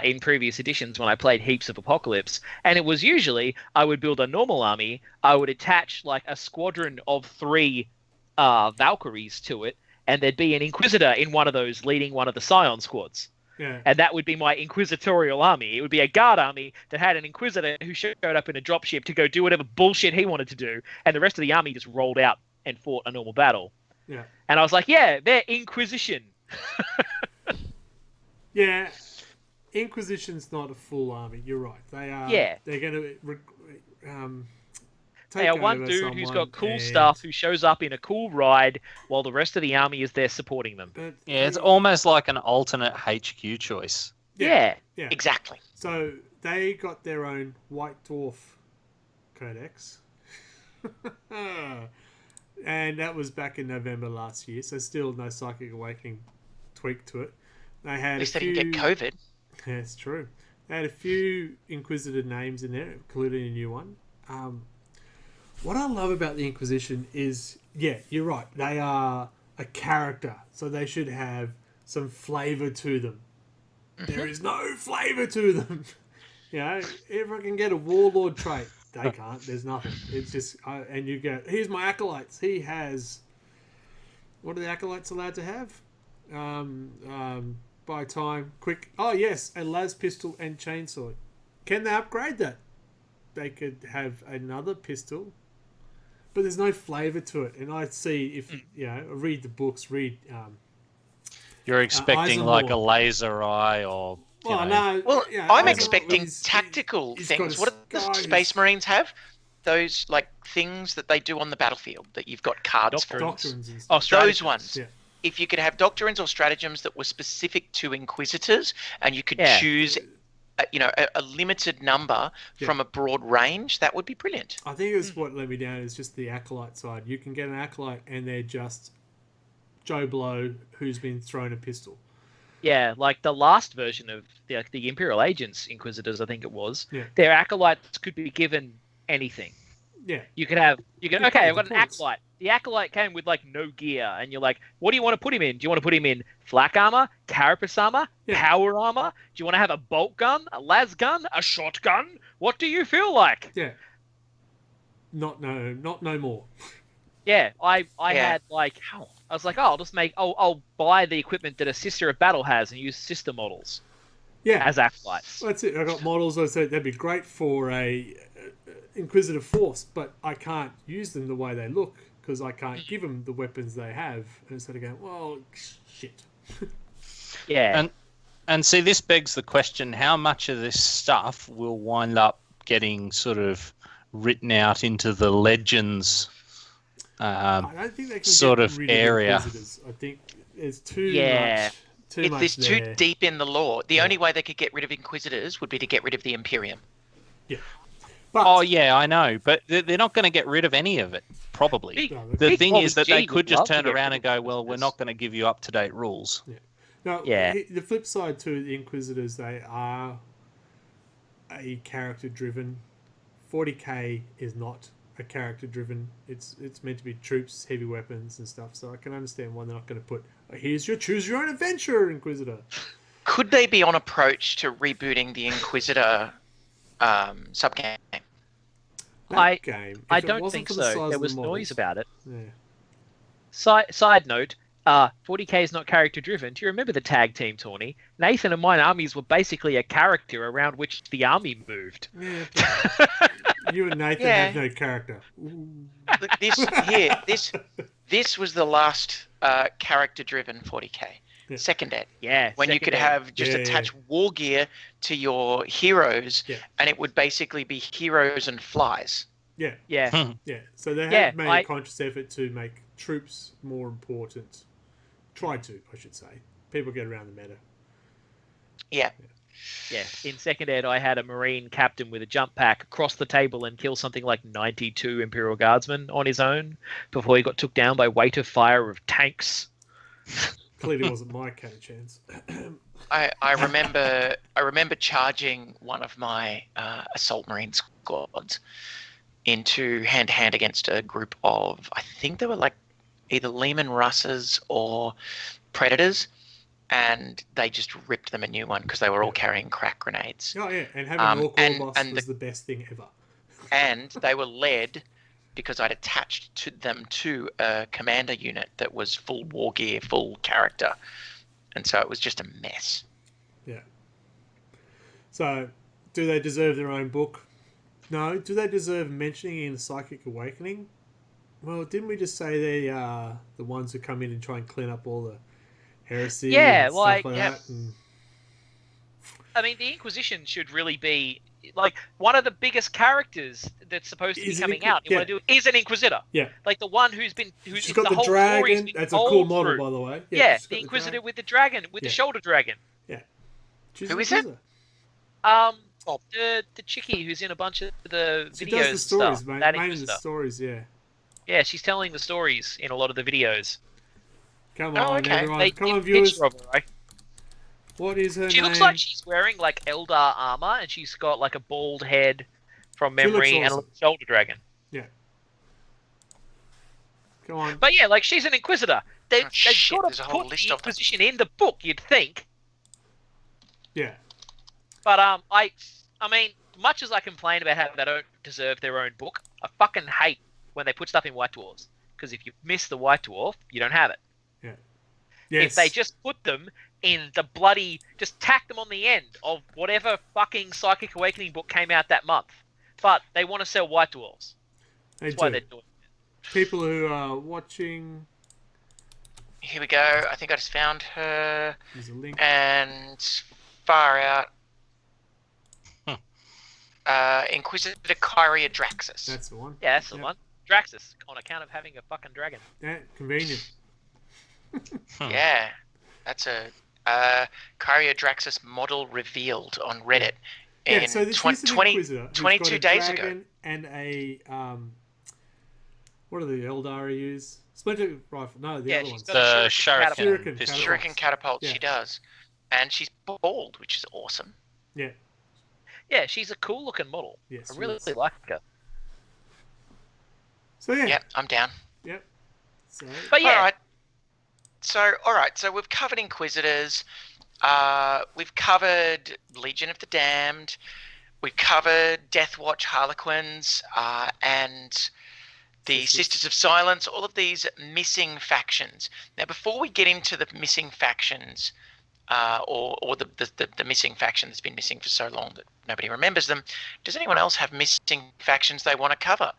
In previous editions when I played heaps of Apocalypse, and it was usually I would build a normal army, I would attach like a squadron of 3 Valkyries to it, and there'd be an Inquisitor in one of those leading one of the Scion squads. Yeah. And that would be my inquisitorial army. It would be a guard army that had an Inquisitor who showed up in a dropship to go do whatever bullshit he wanted to do, and the rest of the army just rolled out and fought a normal battle. Yeah. And I was like, yeah, they're Inquisition. Yeah. Inquisition's not a full army. You're right. They are. Yeah. They're going to take They are one over dude who's someone got cool and- stuff who shows up in a cool ride while the rest of the army is there supporting them. But Yeah, it's almost like an alternate HQ choice. Yeah. Yeah. Exactly. So they got their own White Dwarf Codex. And that was back in November last year, so still no Psychic Awakening tweak to it. They had At least a they few... didn't get COVID. Yeah, it's true. They had a few Inquisitor names in there, including a new one. What I love about the Inquisition is, yeah, you're right. They are a character, so they should have some flavour to them. There is no flavour to them. You know, if I can get a warlord trait, they can't. There's nothing. It's just, and you go, here's my acolytes. He has, what are the acolytes allowed to have? By time, quick. Oh yes, a las pistol and chainsaw. Can they upgrade that? They could have another pistol, but there's no flavour to it. And I see if read the books, You're expecting like a Eisenhower. laser eye or. Well, know. no. Well, yeah, I'm Eisenhower expecting is- tactical he's got things. a What do the sky- Space Marines have? Those like things that they do on the battlefield that you've got cards for. Doctrines and Oh, stuff. Those stratagems. ones. Yeah. If you could have doctrines or stratagems that were specific to Inquisitors, and you could Yeah. choose, a limited number from a broad range, that would be brilliant. I think it's what let me down is just the acolyte side. You can get an acolyte and they're just Joe Blow who's been thrown a pistol. Yeah, like the last version of the Imperial Agents Inquisitors, I think it was. Yeah. Their acolytes could be given anything. Yeah. Okay, pay I've got the an points. acolyte. The acolyte came with like no gear, and you're like, what do you want to put him in? Do you want to put him in flak armor, carapace armor, Yeah. power armor? Do you want to have a bolt gun, a las gun, a shotgun? What do you feel like? Yeah. Not no more. Yeah, I Yeah. had like, I was like, I'll buy the equipment that a Sister of Battle has and use sister models. Yeah, as acolytes. that's it. I got models. I said that'd be great for a Inquisitive force, but I can't use them the way they look because I can't give them the weapons they have. And instead of going, well, shit. Yeah. And see, this begs the question: how much of this stuff will wind up getting sort of written out into the Legends? I don't think they can sort get of rid area. of Inquisitors. I think there's too Yeah. much. It's too there. deep in the lore. The only way they could get rid of Inquisitors would be to get rid of the Imperium. Yeah. But, Oh yeah, I know, but they're not going to get rid of any of it. Probably. The thing is that they could just turn around and go, "Well, we're not going to give you up-to-date rules." Yeah. No, Yeah. The flip side to the Inquisitors, they are a character-driven. 40k is not a character-driven. It's meant to be troops, heavy weapons, and stuff. So I can understand why they're not going to put, "Here's your choose-your-own-adventure Inquisitor." Could they be on approach to rebooting the Inquisitor subgame? That game. I if it don't wasn't think for the so. size There of was the noise models- about it. Yeah. Side note, 40k is not character driven. Do you remember the tag team tourney? Nathan and mine armies were basically a character around which the army moved. Yeah. But you and Nathan Yeah. have no character. Ooh. Look, this was the last character-driven 40k. Yeah. Second ed. Yeah. When you could second have just attach war gear to your heroes, Yeah. and it would basically be heroes and flies. Yeah. Yeah. Yeah. So they have Yeah, made a conscious effort to make troops more important. Tried to, I should say. People get around the meta. Yeah. Yeah. In second ed, I had a Marine captain with a jump pack across the table and kill something like 92 Imperial Guardsmen on his own before he got took down by weight of fire of tanks. Clearly wasn't my kind of chance. I remember charging one of my assault marine squads into hand-to-hand against a group of, I think they were like either Lehman Russes or Predators, and they just ripped them a new one because they were all carrying crack grenades. Oh yeah, and having an Orc boss and was the best thing ever. And they were led because I'd attached to them to a commander unit that was full war gear, full character. And so it was just a mess. Yeah. So, do they deserve their own book? No. Do they deserve mentioning in Psychic Awakening? Well, didn't we just say they are the ones who come in and try and clean up all the heresy and stuff like that? And... I mean, the Inquisition should really be like one of the biggest characters that's supposed to be coming out. You want to do is an Inquisitor. Yeah. Like the one who's she's got the dragon. That's a cool model, by the way. Yeah, the Inquisitor with the dragon, with the shoulder dragon. Yeah. Who is it? The chickie who's in a bunch of the she videos. Does the stories, stuff, mate. that Mainly the Inquisitor. stories, yeah. Yeah, she's telling the stories in a lot of the videos. Come on, okay. everyone. Come on, viewers. Of her, right? What is her name? She looks like she's wearing like Eldar armor, and she's got like a bald head from memory and a little shoulder dragon. Yeah. Come on. But yeah, like she's an Inquisitor. They've got there's to a whole put list the of them. Inquisition in the book, you'd think. Yeah. But I mean, much as I complain about how they don't deserve their own book, I fucking hate when they put stuff in White Dwarfs. Because if you miss the White Dwarf, you don't have it. Yeah. Yes. If they just put them in the bloody, just tack them on the end of whatever fucking Psychic Awakening book came out that month. But they want to sell White Dwarfs. That's why they're doing it. People who are watching. Here we go. I think I just found her. There's a link. And far out. Inquisitor Kyria Draxus. That's the one. Yeah, that's the one. Draxus, on account of having a fucking dragon. Yeah, convenient. Yeah, that's a Kyria Draxus model revealed on Reddit in so this is an 22 days ago. And a what are the Eldar use? Splinter rifle. No, the other ones. The Shuriken pistol. Shuriken catapult. Yeah. She does, and she's bald, which is awesome. Yeah. Yeah, she's a cool looking model. Yes, I really she is. like her. So yeah. Yep, I'm down. Yep. So But yeah, All right. So we've covered Inquisitors. We've covered Legion of the Damned. We've covered Deathwatch, Harlequins, and the Sisters of Silence. All of these missing factions. Now, before we get into the missing factions, or the missing faction that's been missing for so long that nobody remembers them. Does anyone else have missing factions they want to cover?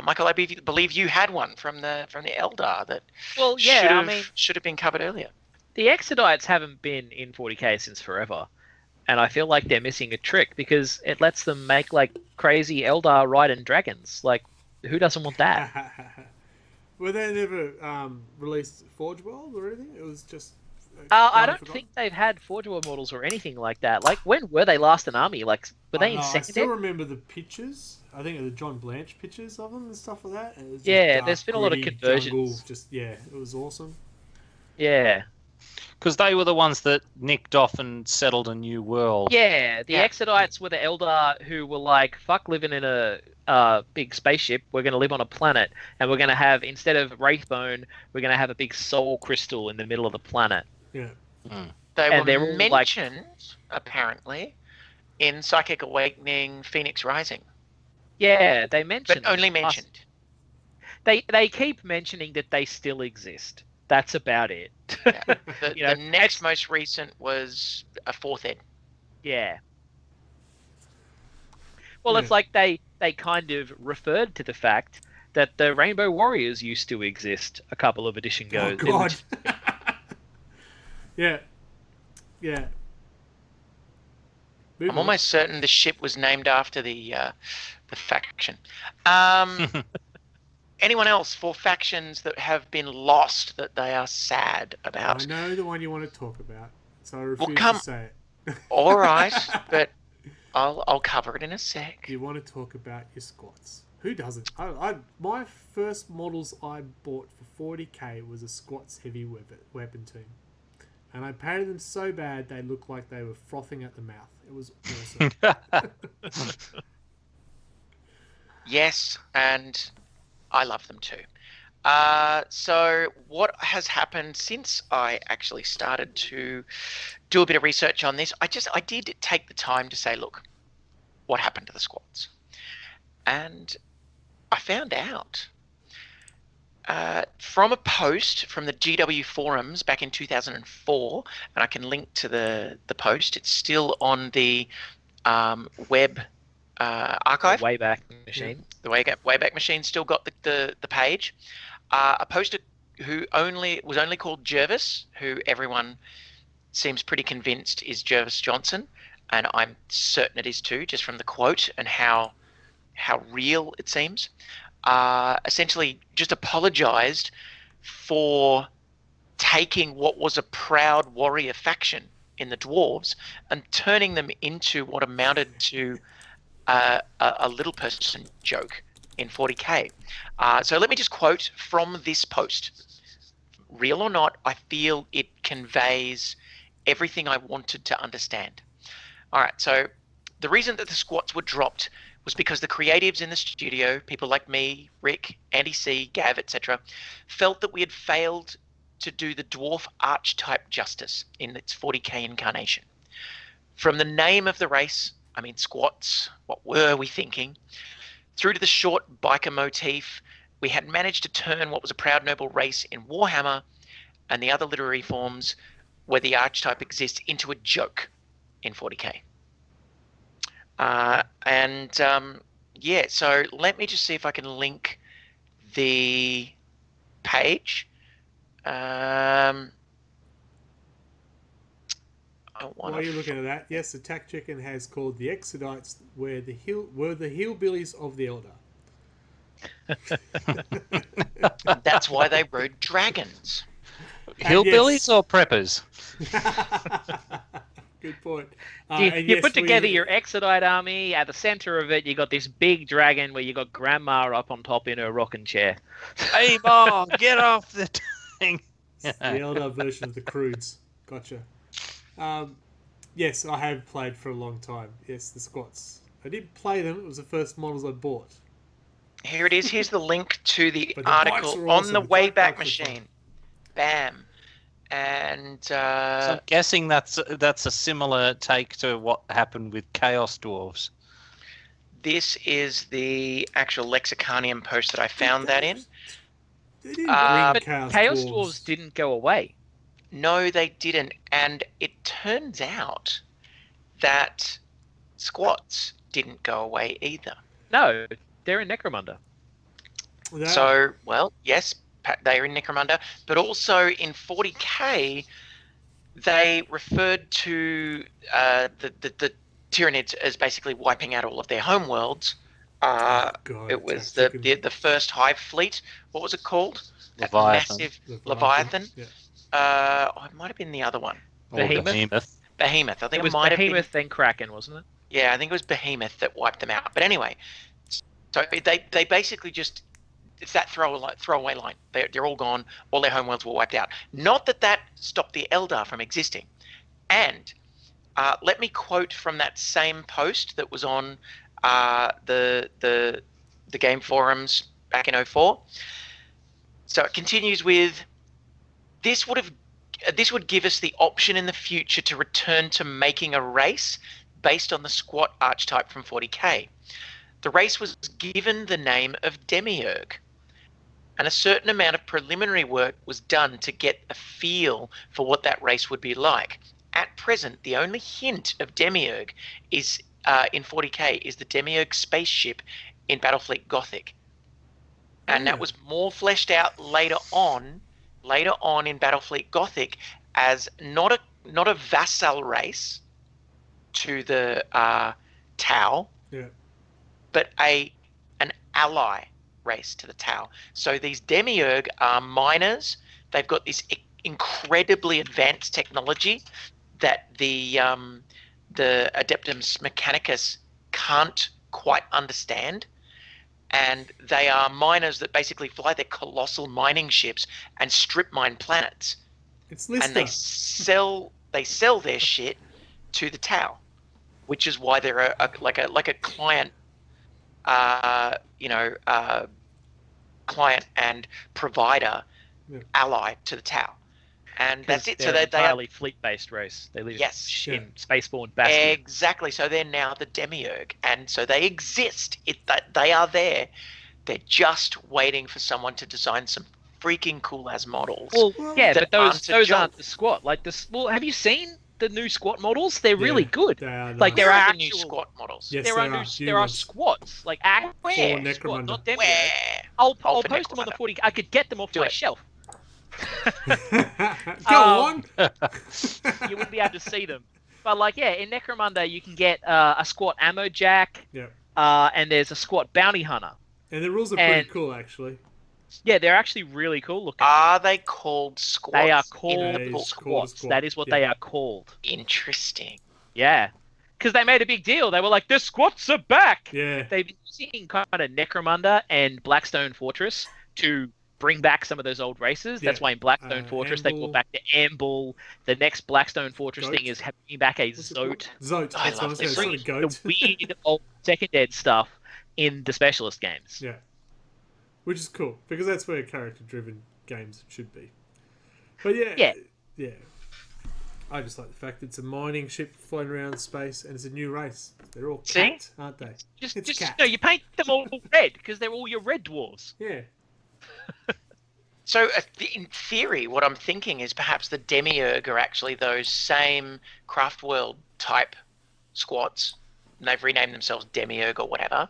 Michael, I believe you had one from the Eldar that should have been covered earlier. The Exodites haven't been in 40k since forever, and I feel like they're missing a trick because it lets them make like crazy Eldar riding dragons. Like, who doesn't want that? Were they never released Forge World or anything? It was just. I don't think they've had Forge World models or anything like that. Like, when were they last an army? Like, were they in second? I still remember the pictures. I think the John Blanche pictures of them and stuff like that. It was dark, there's been a lot of conversions. Jungle, it was awesome. Yeah. Because they were the ones that nicked off and settled a new world. Yeah, the Exodites were the Eldar who were like, fuck living in a big spaceship, we're going to live on a planet, and we're going to have, instead of Wraithbone, we're going to have a big soul crystal in the middle of the planet. Yeah. They were mentioned, apparently, in Psychic Awakening Phoenix Rising. Yeah, they mentioned. But only mentioned. They keep mentioning that they still exist. That's about it. Yeah. The next most recent was a 4th ed. Yeah. Well, it's like they kind of referred to the fact that the Rainbow Warriors used to exist a couple of editions ago. Oh, God. Yeah. I'm almost certain the ship was named after the faction. Anyone else for factions that have been lost that they are sad about? I know the one you want to talk about, so I refuse to say it. All right, but I'll cover it in a sec. You want to talk about your squats? Who doesn't? My first models I bought for 40k was a squats heavy weapon team, and I painted them so bad they looked like they were frothing at the mouth. It was awesome. Yes, and I love them too. So what has happened since I actually started to do a bit of research on this? I did take the time to say, look, what happened to the squats? And I found out from a post from the GW forums back in 2004, and I can link to the post. It's still on the web archive. The Wayback Machine. The Wayback Machine still got the page. A poster who was only called Jervis, who everyone seems pretty convinced is Jervis Johnson, and I'm certain it is too, just from the quote and how real it seems. Essentially just apologized for taking what was a proud warrior faction in the dwarves and turning them into what amounted to a little person joke in 40k. So let me just quote from this post. Real or not, I feel it conveys everything I wanted to understand. All right, so the reason that the squats were dropped was because the creatives in the studio, people like me, Rick, Andy C, Gav, etc., felt that we had failed to do the dwarf archetype justice in its 40k incarnation. From the name of the race, I mean squats, what were we thinking? Through to the short biker motif, we had managed to turn what was a proud noble race in Warhammer and the other literary forms where the archetype exists into a joke in 40k. So let me just see if I can link the page. While you're looking at that, yes, Attack Chicken has called the Exodites were the hillbillies of the Eldar. That's why they rode dragons. Hillbillies or preppers? Good point. You put together your Exodite army. At the center of it, you got this big dragon where you got Grandma up on top in her rocking chair. Hey, Mom, get off the thing. The Eldar version of the Croods. Gotcha. Yes, I have played for a long time. Yes, the squats. I did play them. It was the first models I bought. Here it is. Here's the link to the article on the Wayback Machine. Bam. And so I'm guessing that's a similar take to what happened with Chaos Dwarves. This is the actual Lexicanium post that I found that in. They didn't bring but Chaos Dwarves didn't go away. No, they didn't. And it turns out that squats didn't go away either. No, they're in Necromunda. Yeah. So, well, yes, they're in Necromunda, but also in 40k, they referred to the Tyranids as basically wiping out all of their homeworlds. God, It was that's the first Hive fleet. What was it called? That Leviathan. massive Leviathan. Leviathan. Yeah. It might have been the other one. Or Behemoth? Behemoth. I think It was might have Behemoth, been. then Kraken, wasn't it? Yeah, I think it was Behemoth that wiped them out. But anyway, so they basically just, it's that throwaway line. They're all gone. All their homeworlds were wiped out. Not that stopped the Eldar from existing. And let me quote from that same post that was on the game forums back in 04. So it continues with, this would give us the option in the future to return to making a race based on the squat archetype from 40k. The race was given the name of Demiurge, and a certain amount of preliminary work was done to get a feel for what that race would be like. At present, the only hint of Demiurge is in 40k is the Demiurge spaceship in Battlefleet Gothic, and that was more fleshed out later on in Battlefleet Gothic as not a vassal race to the Tau, but an ally race to the Tau. So these Demiurge are miners. They've got this incredibly advanced technology that the Adeptus Mechanicus can't quite understand. And they are miners that basically fly their colossal mining ships and strip mine planets. It's Lister. And they sell their shit to the Tau, which is why they're like a client, client and provider ally to the Tau. And that's it. So they're they are entirely fleet-based race. They live in spaceborne bastion. Exactly. So they're now the Demiurge, and so they exist. They are there. They're just waiting for someone to design some freaking cool as models. Well, yeah, but those aren't the squat. Like have you seen the new squat models? They're really good. They are Like nice. there are new squat models. Yes, there are squats, like actual squat, not Demiurge. I'll post them on the 40. I could get them off my shelf. Go on. You wouldn't be able to see them, but in Necromunda you can get a squat ammo jack. And there's a squat bounty hunter. And the rules are pretty cool, actually. Yeah, they're actually really cool looking. Are they called squats? They are called squats. That is what they are called. Interesting. Yeah, because they made a big deal. They were like, the squats are back. Yeah. They've been using kind of Necromunda and Blackstone Fortress to bring back some of those old races. That's why in Blackstone Fortress they go back to Amble. The next Blackstone Fortress thing is bringing back a Zote. Zote. I love this. The weird old second ed stuff in the specialist games. Yeah. Which is cool, because that's where character-driven games should be. But yeah. I just like the fact it's a mining ship floating around space, and it's a new race. They're all cat, aren't they? You paint them all red, because they're all your red dwarves. Yeah. So, in theory, what I'm thinking is perhaps the Demiurge are actually those same Craft World type squats. And they've renamed themselves Demiurge or whatever.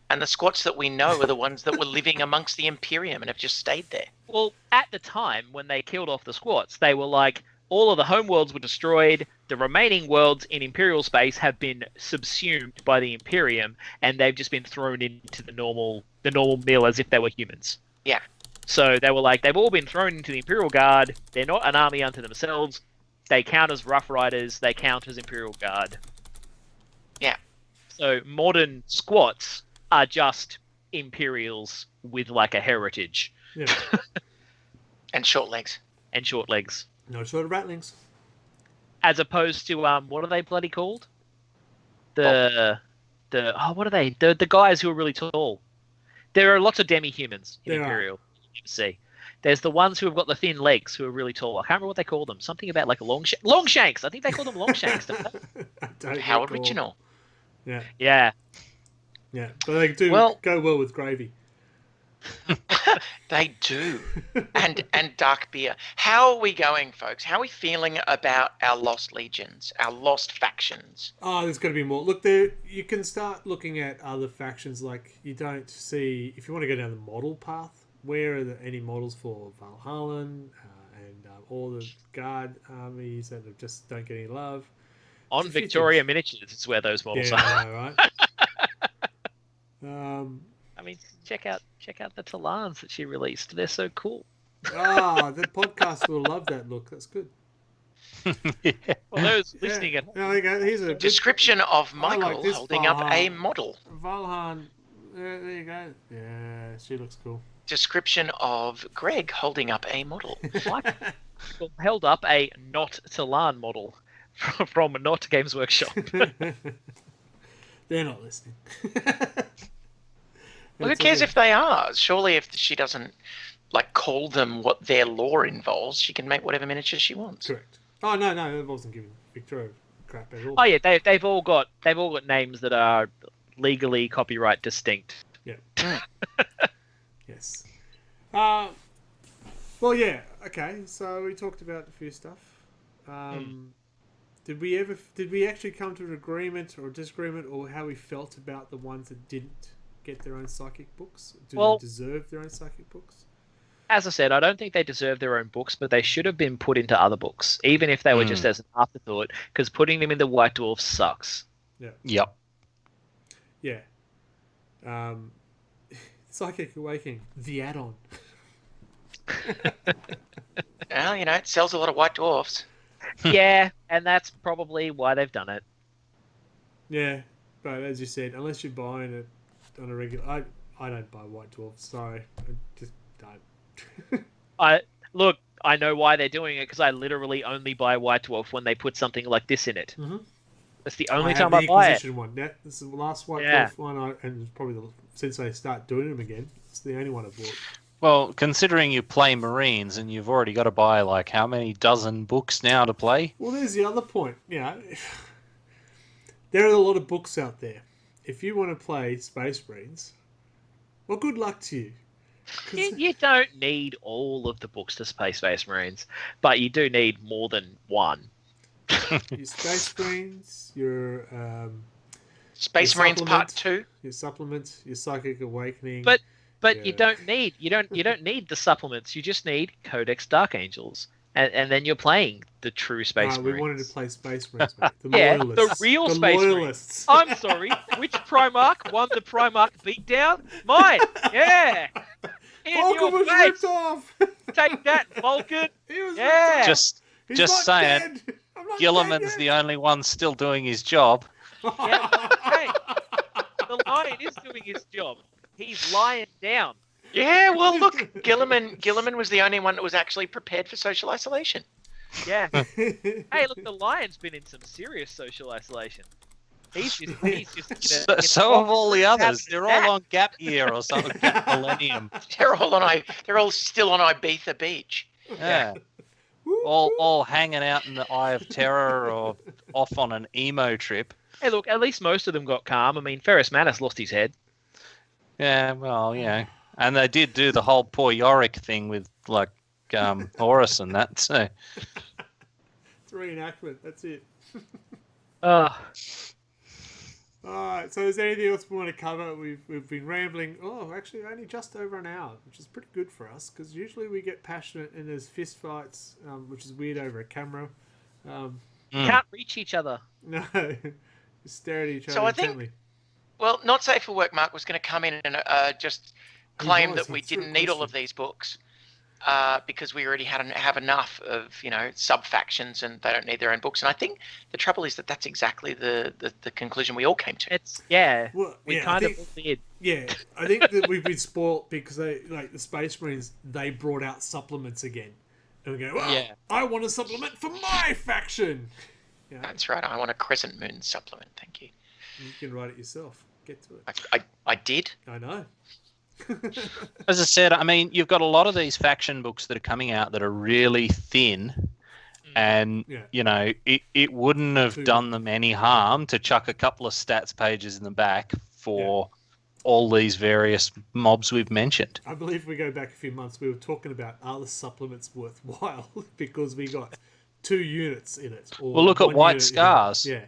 And the squats that we know are the ones that were living amongst the Imperium and have just stayed there. Well, at the time when they killed off the squats, they were like, all of the homeworlds were destroyed. The remaining worlds in Imperial space have been subsumed by the Imperium, and they've just been thrown into the normal mill as if they were humans. Yeah. So they were like, they've all been thrown into the Imperial Guard. They're not an army unto themselves. They count as Rough Riders. They count as Imperial Guard. Yeah. So modern squats are just Imperials with like a heritage. Yeah. And short legs. And short legs. No short of ratlings. As opposed to what are they bloody called? What are they? The guys who are really tall. There are lots of demi-humans in Imperial. You see. There's the ones who have got the thin legs who are really tall. I can't remember what they call them. Something about like Longshanks. I think they call them Longshanks. How original. Yeah. Yeah. Yeah. But they do go well with gravy. They do. and dark beer. How are we going, folks? How are we feeling about our lost legions, our lost factions? Oh, there's got to be more. Look, there you can start looking at other factions. Like, you don't see, if you want to go down the model path, where are any models for Valhalla and all the guard armies that just don't get any love? On Victoria Miniatures, it's where those models are. I know, right? I mean, check out the Talans that she released. They're so cool. The podcast will love that look. That's good. Yeah. Well, those listening at There you go. Here's a good Description of Michael this holding up a model. Valhan. There you go. Yeah, she looks cool. Description of Greg holding up a model. Michael held up a not Talan model from Not Games Workshop. They're not listening. Well, who cares if they are? Surely if she doesn't call them what their law involves, she can make whatever miniatures she wants. Correct. Oh no, it wasn't giving Victoria crap at all. Oh yeah, they've all got names that are legally copyright distinct. Yeah. Yes. Well, yeah. Okay. So we talked about a few stuff. Did we actually come to an agreement or disagreement, or how we felt about the ones that didn't get their own psychic books? Do they deserve their own psychic books? As I said, I don't think they deserve their own books, but they should have been put into other books, even if they were just as an afterthought, because putting them in the White Dwarf sucks. Yeah. Yep. Yeah. Psychic Awakening, the add-on. Well, it sells a lot of white dwarfs. Yeah, and that's probably why they've done it. Yeah, but as you said, unless you're buying it on a regular... I don't buy White Dwarfs, sorry. I just don't. I know why they're doing it, because I literally only buy White Dwarf when they put something like this in it. Mm-hmm. That's the only time I buy it. One. This is the last White Dwarf one, and it's probably since they start doing them again, it's the only one I've bought. Well, considering you play Marines and you've already got to buy how many dozen books now to play? Well, there's the other point. There are a lot of books out there. If you want to play Space Marines, well, good luck to you. You don't need all of the books to play Space Marines, but you do need more than one. Your Space Marines, your Space Marines Part 2, your supplements, your Psychic Awakening. But you don't need the supplements. You just need Codex Dark Angels, and then you're playing the true Space Marines. We wanted to play Space Marines, mate. The the real the Space loyalists. Marines. I'm sorry. Which Primarch won the Primarch beatdown? Mine. Yeah. Vulcan was ripped off. Take that, Vulcan. He was Yeah. ripped off. Just saying, Gilliman's the only one still doing his job. Yeah, hey, the Lion is doing his job. He's lying down. Yeah, well, look, Gilliman was the only one that was actually prepared for social isolation. Yeah. Hey, look, the Lion's been in some serious social isolation. He's just So have all the others. They're all on gap year or something. Gap millennium. They're all still on Ibiza Beach. Yeah. All hanging out in the Eye of Terror or off on an emo trip. Hey, look, at least most of them got calm. I mean, Ferrus Manus lost his head. Yeah, well, and they did do the whole poor Yorick thing with Horus and that. So It's reenactment. That's it. Uh, Alright, so is there anything else we want to cover? We've been rambling. Oh, actually, only just over an hour, which is pretty good for us, because usually we get passionate and there's fist fights, which is weird over a camera. Can't reach each other. No, just stare at each other So I intently. think, well, Not Safe for Work Mark was going to come in and just claim that we didn't need all of these books because we already have enough of sub-factions and they don't need their own books. And I think the trouble is that that's exactly the conclusion we all came to. We kind of did. Yeah, I think that we've been spoilt because they, like the Space Marines, they brought out supplements again. And we go, well, I want a supplement for my faction. That's right. I want a Crescent Moon supplement. Thank you. You can write it yourself. Get to it. I did. I know. as I said, I mean, you've got a lot of these faction books that are coming out that are really thin. And, it wouldn't have done them any harm to chuck a couple of stats pages in the back for all these various mobs we've mentioned. I believe if we go back a few months, we were talking about are the supplements worthwhile because we got 2 units in it. Or Well, look at 1 White unit in it. Scars. Yeah.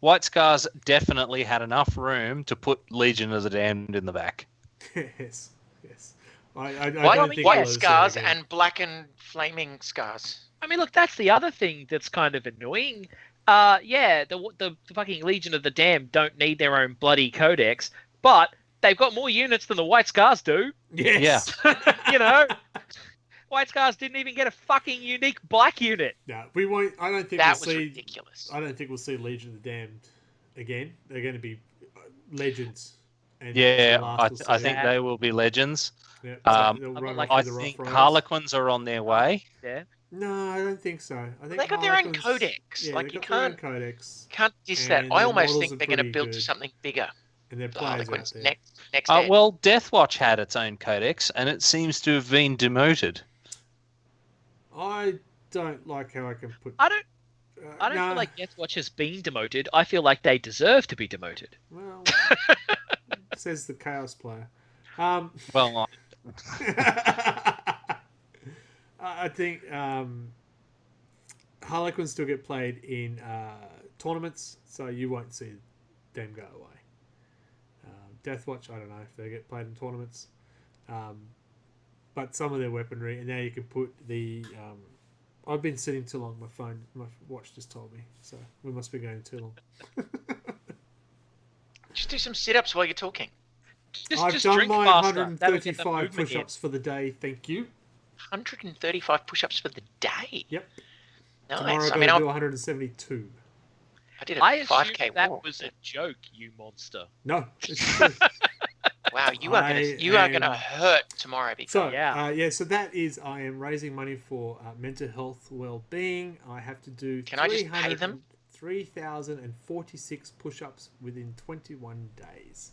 White Scars definitely had enough room to put Legion of the Damned in the back. Yes. I don't think White we'll see it scars again. and black and flaming scars. I mean, look, that's the other thing that's kind of annoying. The fucking Legion of the Damned don't need their own bloody codex, but they've got more units than the White Scars do. Yes. You know, White Scars didn't even get a fucking unique black unit. No, we won't. I don't think That we'll was see. ridiculous. I don't think we'll see Legion of the Damned again. They're going to be legends. And Yeah, the last I we'll see think that. they will be legends. Yeah, they'll I'm run like- off I with the think rough riders. Harlequins are on their way. Yeah. No, I don't think so. I think They got their own Harlequins- codex. Yeah, Like, they you got their own can't- codex, Can't diss that. And I their almost models think are they're going to pretty build good. to something bigger. and their The players out Harlequins there. next ed. Well, Deathwatch had its own codex, and it seems to have been demoted. I don't like how I can put. I don't feel like Deathwatch has been demoted. I feel like they deserve to be demoted. Well, says the Chaos player. Well, I think Harlequins still get played in tournaments, so you won't see them go away. Deathwatch, I don't know if they get played in tournaments, but some of their weaponry, and now you can put the. I've been sitting too long. My watch just told me, so we must be going too long. Just do some sit-ups while you're talking. I've Just done drink my faster. That'll get the 135 movement in. push-ups for the day. Thank you. 135 push-ups for the day. Yep. Nice. Tomorrow I I'm mean, going to do 172. I did a I 5k assumed that walk. was a joke, you monster. No, it's true. Wow, you are gonna hurt tomorrow because So Yeah. so that is I am raising money for mental health well-being. I have to do Can I just pay them? 3,046 push-ups within 21 days.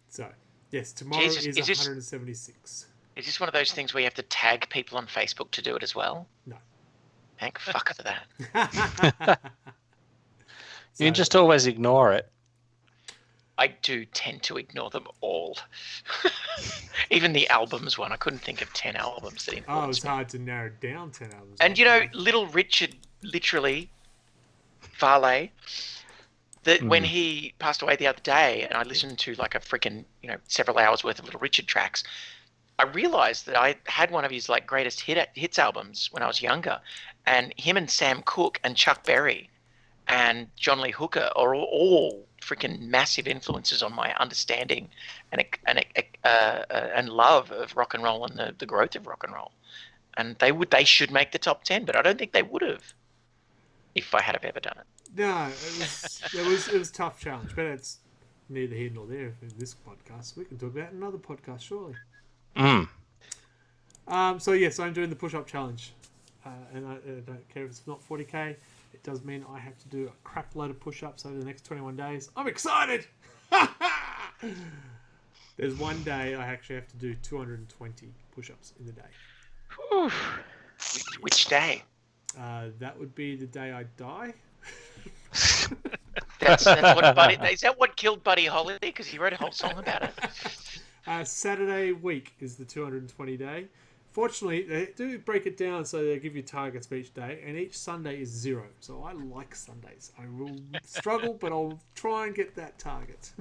So yes, tomorrow Jesus, is is this- 176. is this one of those things where you have to tag people on Facebook to do it as well? No. Thank fuck for that. you can just always ignore it. I do tend to ignore them all. Even the albums one. I couldn't think of 10 albums that Oh, influenced it's me. hard to narrow down 10 albums. And you know, Little Richard, literally, Varley, that when he passed away the other day, and I listened to like a freaking, several hours worth of Little Richard tracks, I realized that I had one of his like greatest hits albums when I was younger, and him and Sam Cooke and Chuck Berry and John Lee Hooker are all freaking massive influences on my understanding and love of rock and roll and the growth of rock and roll. And they should make the top 10, but I don't think they would have if I had have ever done it. No, it was a tough challenge, but it's neither here nor there in this podcast. We can talk about another podcast, surely. So yes, I'm doing the push-up challenge, and I don't care if it's not 40k. It does mean I have to do a crap load of push-ups over the next 21 days. I'm excited. There's one day I actually have to do 220 push-ups in the day. Which day? That would be the day I die. That's what Buddy. Is that what killed Buddy Holly? Because he wrote a whole song about it. Saturday week is the 220 day. Fortunately, they do break it down so they give you targets for each day, and each Sunday is 0. So I like Sundays. I will struggle, but I'll try and get that target.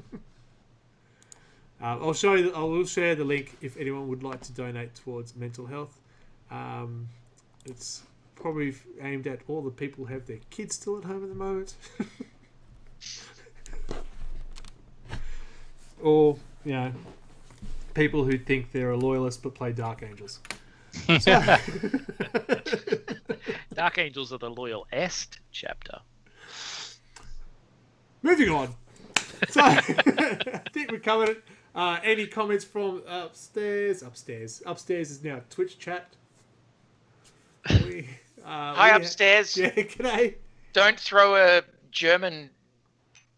I will share the link if anyone would like to donate towards mental health. It's probably aimed at all the people who have their kids still at home at the moment. Or, people who think they're a loyalist but play Dark Angels. Dark Angels are the loyal est chapter. Moving on. So, I think we covered it. Any comments from upstairs? Upstairs is now Twitch chat. Hi, upstairs. Yeah, g'day. Don't throw a German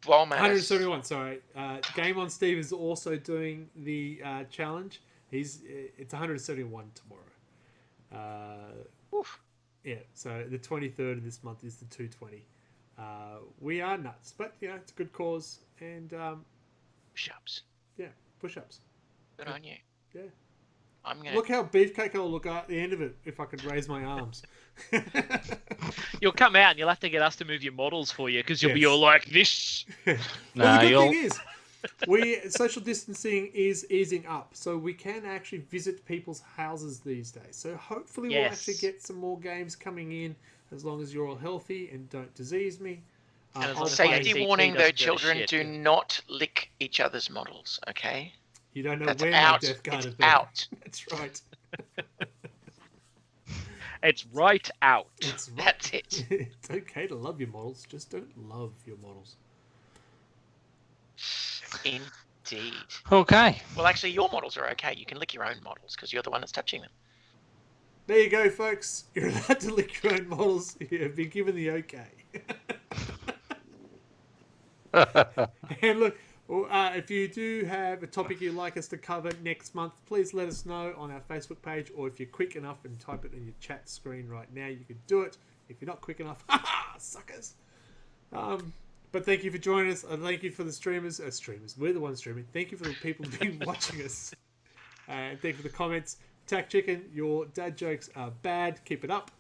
bomb at us. 171, sorry. Game on Steve is also doing the challenge. It's 171 tomorrow. Oof. Yeah, so the 23rd of this month is the 220. We are nuts, but it's a good cause, and Push-ups. yeah, push-ups. Good on you. Yeah. I'm gonna Look how beefcake I'll look at the end of it if I could raise my arms. You'll come out and you'll have to get us to move your models for you because you'll be Yes. all like this. Well, Nah, the good you'll. thing is, social distancing is easing up, so we can actually visit people's houses these days. So hopefully we'll Yes. actually get some more games coming in, as long as you're all healthy and don't disease me. And as I'll long as play- Safety CT warning, though, doesn't go to children, shit. do not lick each other's models, okay? You don't know That's where out. my death guard It's has been. out. That's right. It's right out. It's right. That's it. It's okay to love your models, just don't love your models. Indeed. Okay. Well, actually, your models are okay. You can lick your own models because you're the one that's touching them. There you go, folks. You're allowed to lick your own models. You've been given the okay. And look, if you do have a topic you'd like us to cover next month, please let us know on our Facebook page, or if you're quick enough and type it in your chat screen right now, you can do it. If you're not quick enough, suckers. But thank you for joining us. And thank you for the streamers. We're the ones streaming. Thank you for the people who've been watching us. And thank you for the comments. Tack Chicken, your dad jokes are bad. Keep it up.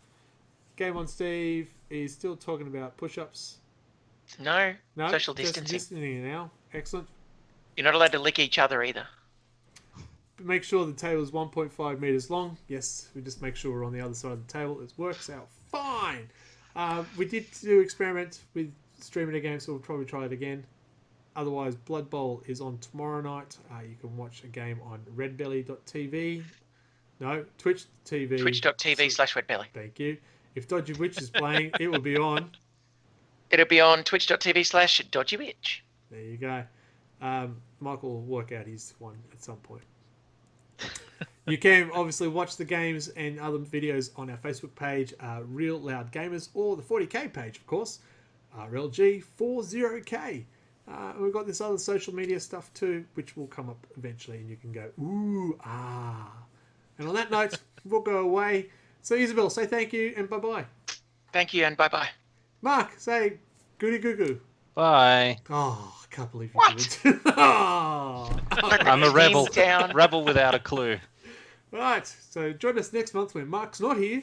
Game on Steve is still talking about push-ups. No, No, social just distancing. distancing now. Excellent. You're not allowed to lick each other either. Make sure the table is 1.5 meters long. Yes, we just make sure we're on the other side of the table. It works out fine. We did do experiment with streaming a game, so we'll probably try it again. Otherwise, Blood Bowl is on tomorrow night. You can watch a game on redbelly.tv. No, Twitch TV. Twitch.tv/RedBelly. Thank you. If Dodgy Witch is playing, it will be on. It'll be on twitch.tv/DodgyWitch. There you go. Michael will work out his one at some point. You can obviously watch the games and other videos on our Facebook page, Real Loud Gamers, or the 40k page, of course, RLG40k. We've got this other social media stuff too, which will come up eventually, and you can go, ooh, ah. And on that note, we'll go away. So, Isabel, say thank you and bye-bye. Thank you and bye-bye. Mark, say goody goo goo. Bye. Oh, I can't believe you What? did it. Oh. I'm a rebel. Down. Rebel without a clue. Right, so join us next month when Mark's not here.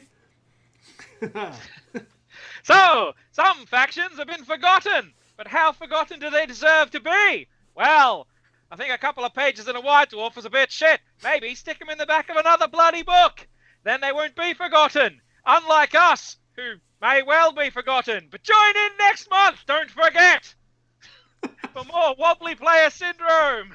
So, some factions have been forgotten, but how forgotten do they deserve to be? Well, I think a couple of pages in a White Dwarf was a bit shit. Maybe stick them in the back of another bloody book. Then they won't be forgotten. Unlike us, who may well be forgotten. But join in next month, don't forget! For more Wobbly Player Syndrome!